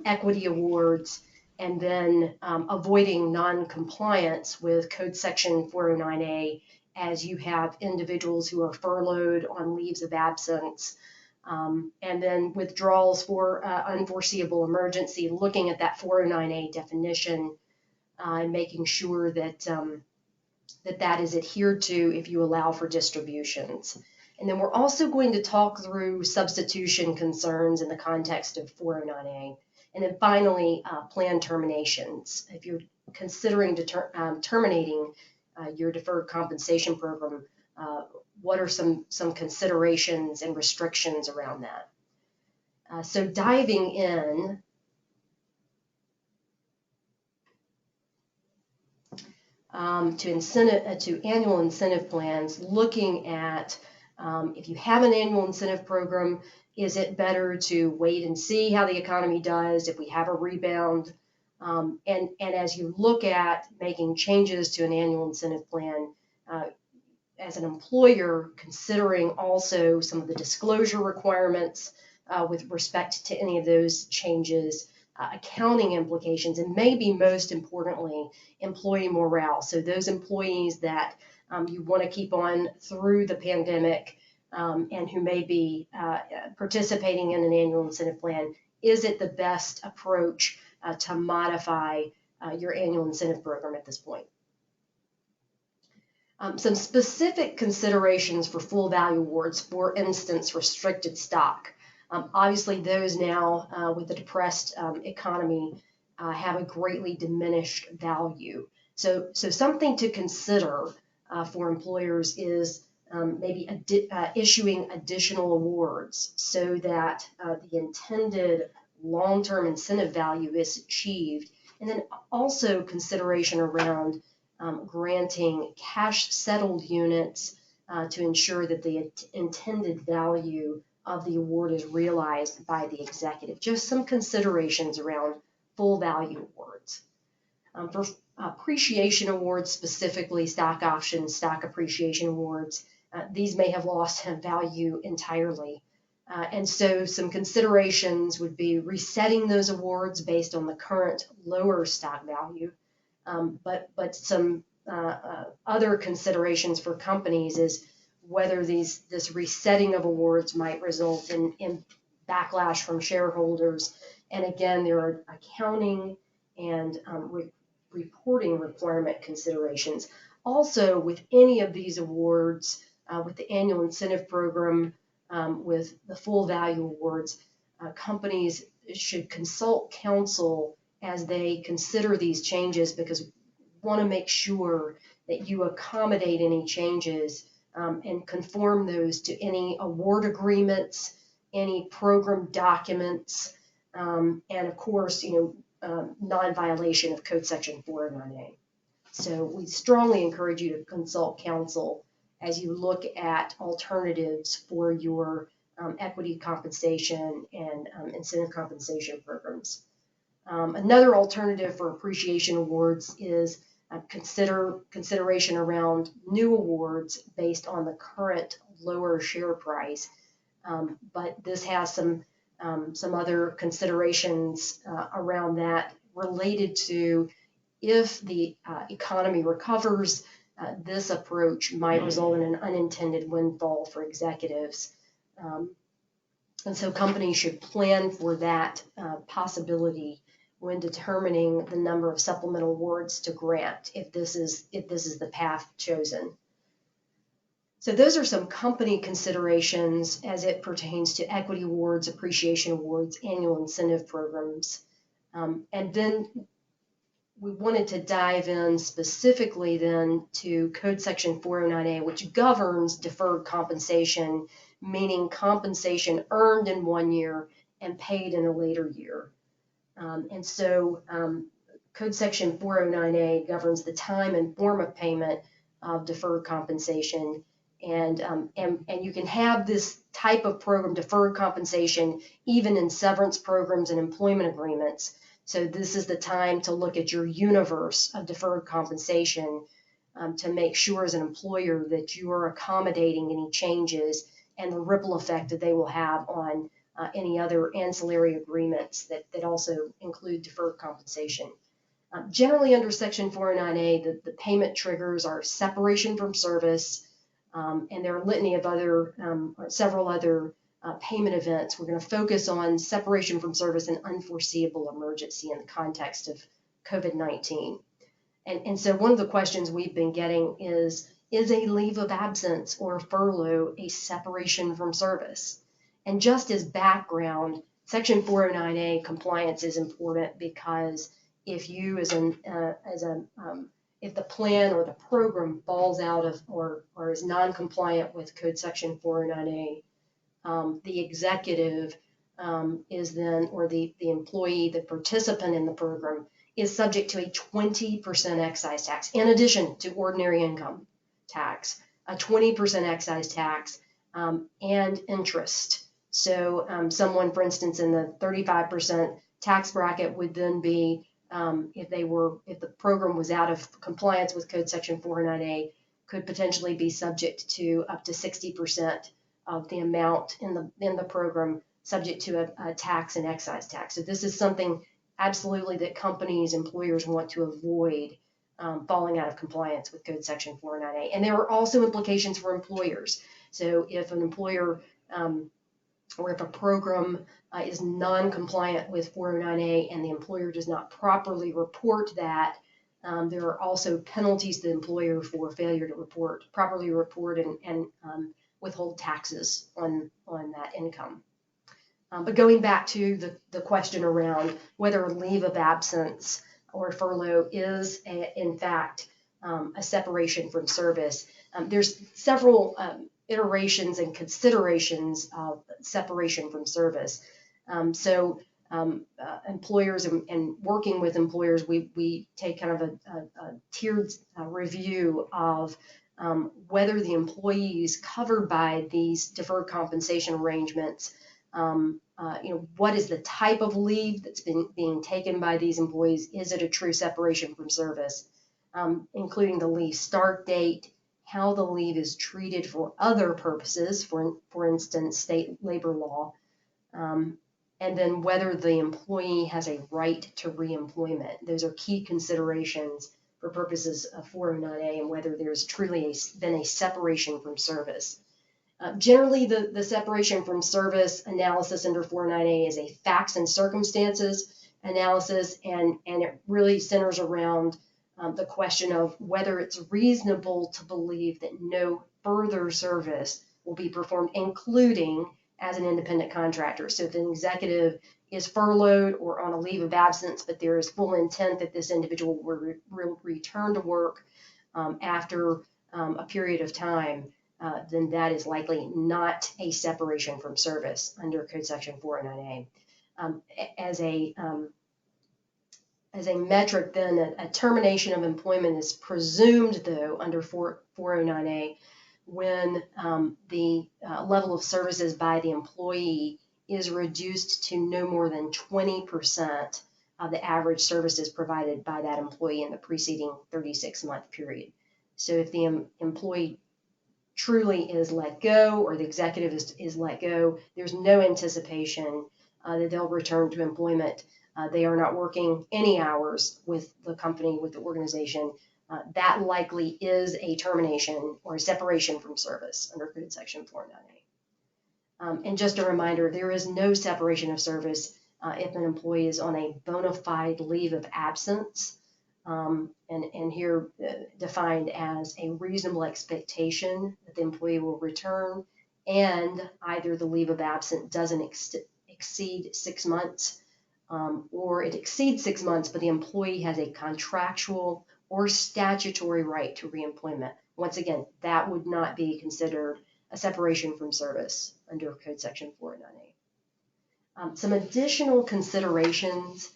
Speaker 2: equity awards, and then avoiding non-compliance with Code Section 409A as you have individuals who are furloughed on leaves of absence. And then withdrawals for unforeseeable emergency, looking at that 409A definition and making sure that that is adhered to if you allow for distributions. And then we're also going to talk through substitution concerns in the context of 409A. And then finally, plan terminations. If you're considering terminating your deferred compensation program, what are some considerations and restrictions around that? So diving in, to annual incentive plans, looking at if you have an annual incentive program, is it better to wait and see how the economy does if we have a rebound? And as you look at making changes to an annual incentive plan, as an employer, considering also some of the disclosure requirements with respect to any of those changes, accounting implications, and maybe most importantly, employee morale. So those employees that you want to keep on through the pandemic and who may be participating in an annual incentive plan, is it the best approach to modify your annual incentive program at this point? Some specific considerations for full value awards, for instance, restricted stock. Obviously, those now with the depressed economy have a greatly diminished value. So something to consider for employers is maybe issuing additional awards so that the intended long-term incentive value is achieved. And then also consideration around granting cash settled units to ensure that the intended value of the award is realized by the executive. Just some considerations around full value awards. For appreciation awards, specifically stock options, stock appreciation awards, these may have lost value entirely. And so some considerations would be resetting those awards based on the current lower stock value. But some other considerations for companies is whether this resetting of awards might result in backlash from shareholders. And again, there are accounting and reporting requirement considerations. Also, with any of these awards, with the annual incentive program, with the full value awards, companies should consult counsel as they consider these changes, because we want to make sure that you accommodate any changes and conform those to any award agreements, any program documents, and of course, non-violation of Code Section 409A. So we strongly encourage you to consult counsel as you look at alternatives for your equity compensation and incentive compensation programs. Another alternative for appreciation awards is consideration around new awards based on the current lower share price. But this has some other considerations around that related to if the economy recovers, this approach might result in an unintended windfall for executives. And so companies should plan for that possibility when determining the number of supplemental awards to grant if this is the path chosen. So those are some company considerations as it pertains to equity awards, appreciation awards, annual incentive programs. And then we wanted to dive in specifically then to Code Section 409A, which governs deferred compensation, meaning compensation earned in one year and paid in a later year. And so Code Section 409A governs the time and form of payment of deferred compensation. And you can have this type of program, deferred compensation, even in severance programs and employment agreements. So this is the time to look at your universe of deferred compensation to make sure as an employer that you are accommodating any changes and the ripple effect that they will have on any other ancillary agreements that also include deferred compensation. Generally under Section 409A, the payment triggers are separation from service, and there are a litany of other, several other payment events. We're going to focus on separation from service and unforeseeable emergency in the context of COVID-19. And so one of the questions we've been getting is a leave of absence or furlough a separation from service? And just as background, Section 409A compliance is important because if you if the plan or the program falls out of or is non-compliant with Code Section 409A, the executive is then, or the employee, the participant in the program, is subject to a 20% excise tax in addition to ordinary income tax, a 20% excise tax, and interest. So someone, for instance, in the 35% tax bracket would then be, if the program was out of compliance with Code Section 409A, could potentially be subject to up to 60% of the amount in the program subject to a tax and excise tax. So this is something absolutely that companies, employers want to avoid falling out of compliance with Code Section 409A. And there are also implications for employers. So if an employer or if a program is non-compliant with 409A and the employer does not properly report that, there are also penalties to the employer for failure to properly report and withhold taxes on that income. But going back to the question around whether a leave of absence or furlough is in fact a separation from service, there's several iterations and considerations of separation from service. So employers and working with employers, we take kind of a tiered review of whether the employees covered by these deferred compensation arrangements, what is the type of leave that's being taken by these employees? Is it a true separation from service? Including the leave start date, how the leave is treated for other purposes, for instance, state labor law, and then whether the employee has a right to reemployment. Those are key considerations for purposes of 409A and whether there's truly been a separation from service. Generally, the separation from service analysis under 409A is a facts and circumstances analysis, and it really centers around the question of whether it's reasonable to believe that no further service will be performed, including as an independent contractor. So if an executive is furloughed or on a leave of absence, but there is full intent that this individual will return to work after a period of time, then that is likely not a separation from service under Code Section 409A. As a as a metric, then a termination of employment is presumed, though, under 409A when the level of services by the employee is reduced to no more than 20% of the average services provided by that employee in the preceding 36-month period. So if the employee truly is let go, or the executive is let go, there's no anticipation that they'll return to employment. They are not working any hours with the company, with the organization. That likely is a termination or a separation from service under Code Section 409A. And just a reminder, there is no separation of service if an employee is on a bona fide leave of absence, and here defined as a reasonable expectation that the employee will return, and either the leave of absence doesn't exceed 6 months, or it exceeds 6 months, but the employee has a contractual or statutory right to reemployment. Once again, that would not be considered a separation from service under Code Section 409A. Some additional considerations: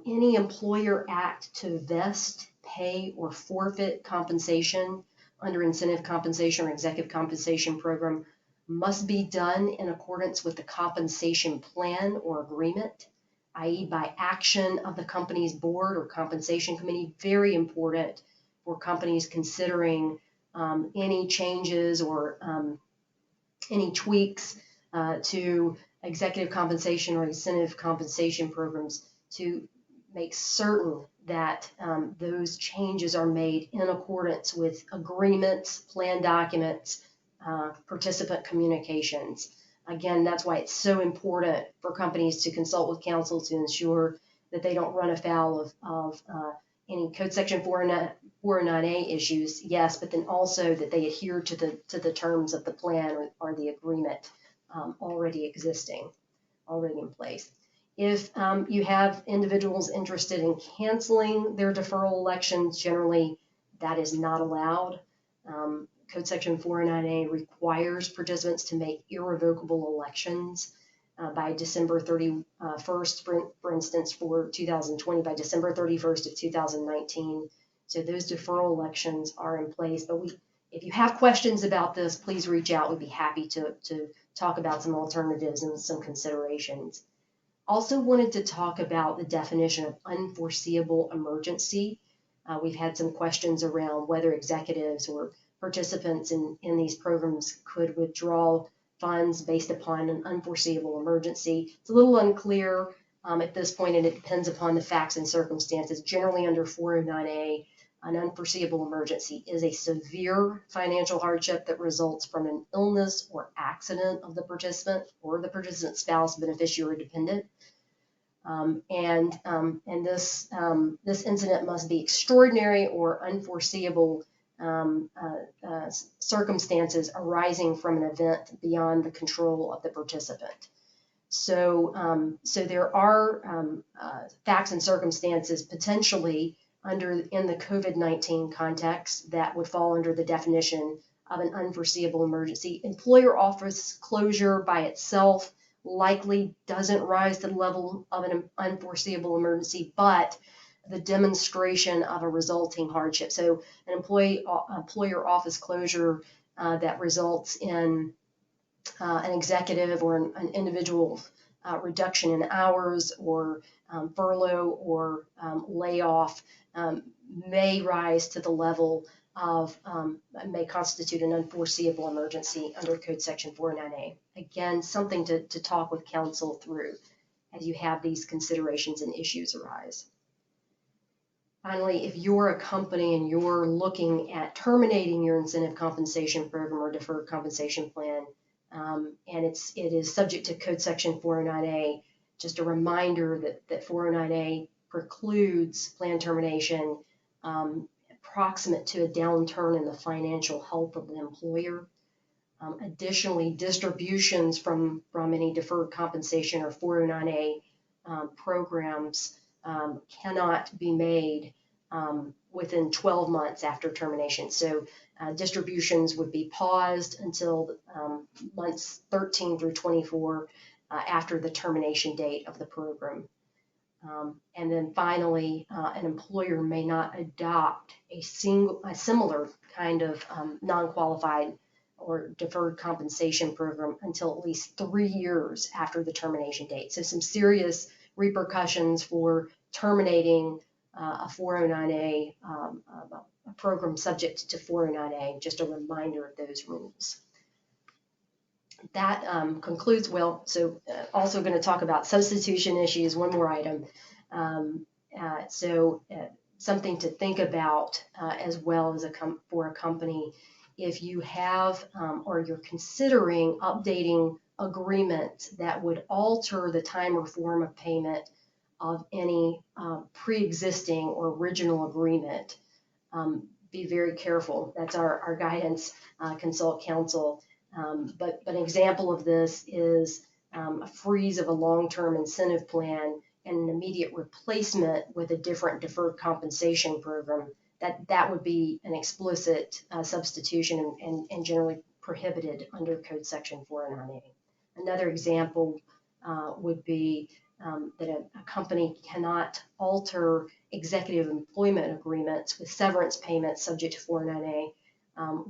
Speaker 2: any employer act to vest, pay, or forfeit compensation under incentive compensation or executive compensation program must be done in accordance with the compensation plan or agreement, i.e. by action of the company's board or compensation committee. Very important for companies considering any changes or any tweaks to executive compensation or incentive compensation programs, to make certain that those changes are made in accordance with agreements, plan documents, participant communications. Again, that's why it's so important for companies to consult with counsel to ensure that they don't run afoul of any Code Section 409A issues, yes, but then also that they adhere to the terms of the plan or the agreement already existing, already in place. If you have individuals interested in canceling their deferral elections, generally that is not allowed. Code Section 409A requires participants to make irrevocable elections by December 31st, for instance, for 2020, by December 31st of 2019. So those deferral elections are in place. But if you have questions about this, please reach out. We'd be happy to talk about some alternatives and some considerations. Also wanted to talk about the definition of unforeseeable emergency. We've had some questions around whether executives or participants in these programs could withdraw funds based upon an unforeseeable emergency. It's a little unclear at this point, and it depends upon the facts and circumstances. Generally under 409A, an unforeseeable emergency is a severe financial hardship that results from an illness or accident of the participant or the participant's spouse, beneficiary, or dependent. And this incident must be extraordinary or unforeseeable circumstances arising from an event beyond the control of the participant. So there are facts and circumstances potentially in the COVID-19 context that would fall under the definition of an unforeseeable emergency. Employer office closure by itself likely doesn't rise to the level of an unforeseeable emergency, but the demonstration of a resulting hardship. So an employer office closure that results in an executive or an individual reduction in hours or furlough or layoff may rise to the level of, may constitute an unforeseeable emergency under Code Section 409A. Again, something to talk with counsel through as you have these considerations and issues arise. Finally, if you're a company and you're looking at terminating your incentive compensation program or deferred compensation plan, and it is subject to Code Section 409A, just a reminder that 409A precludes plan termination proximate to a downturn in the financial health of the employer. Additionally, distributions from any deferred compensation or 409A programs cannot be made within 12 months after termination. So distributions would be paused until months 13 through 24 after the termination date of the program. And then finally, an employer may not adopt a similar kind of non-qualified or deferred compensation program until at least 3 years after the termination date. So some serious repercussions for terminating a 409A, a program subject to 409A, just a reminder of those rules. That concludes, also going to talk about substitution issues, one more item. Something to think about as well as for a company, if you have or you're considering updating agreements that would alter the time or form of payment of any pre-existing or original agreement. Be very careful. That's our guidance. Consult counsel. But an example of this is a freeze of a long-term incentive plan and an immediate replacement with a different deferred compensation program. That would be an explicit substitution and generally prohibited under Code Section 409A. Another example would be that a company cannot alter executive employment agreements with severance payments subject to 409A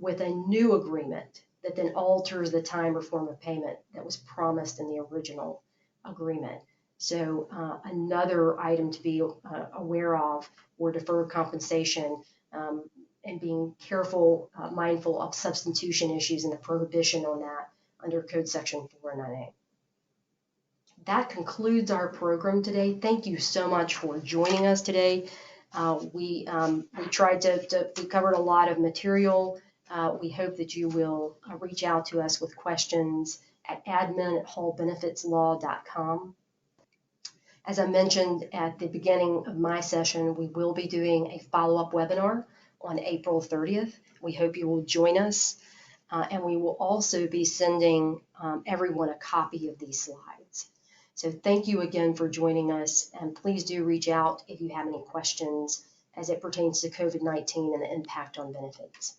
Speaker 2: with a new agreement that then alters the time or form of payment that was promised in the original agreement. So another item to be aware of for deferred compensation and being careful, mindful of substitution issues and the prohibition on that under Code Section 409A. That concludes our program today. Thank you so much for joining us today. We covered a lot of material. We hope that you will reach out to us with questions at admin@hallbenefitslaw.com. As I mentioned at the beginning of my session, we will be doing a follow-up webinar on April 30th. We hope you will join us. And we will also be sending everyone a copy of these slides. So thank you again for joining us, and please do reach out if you have any questions as it pertains to COVID-19 and the impact on benefits.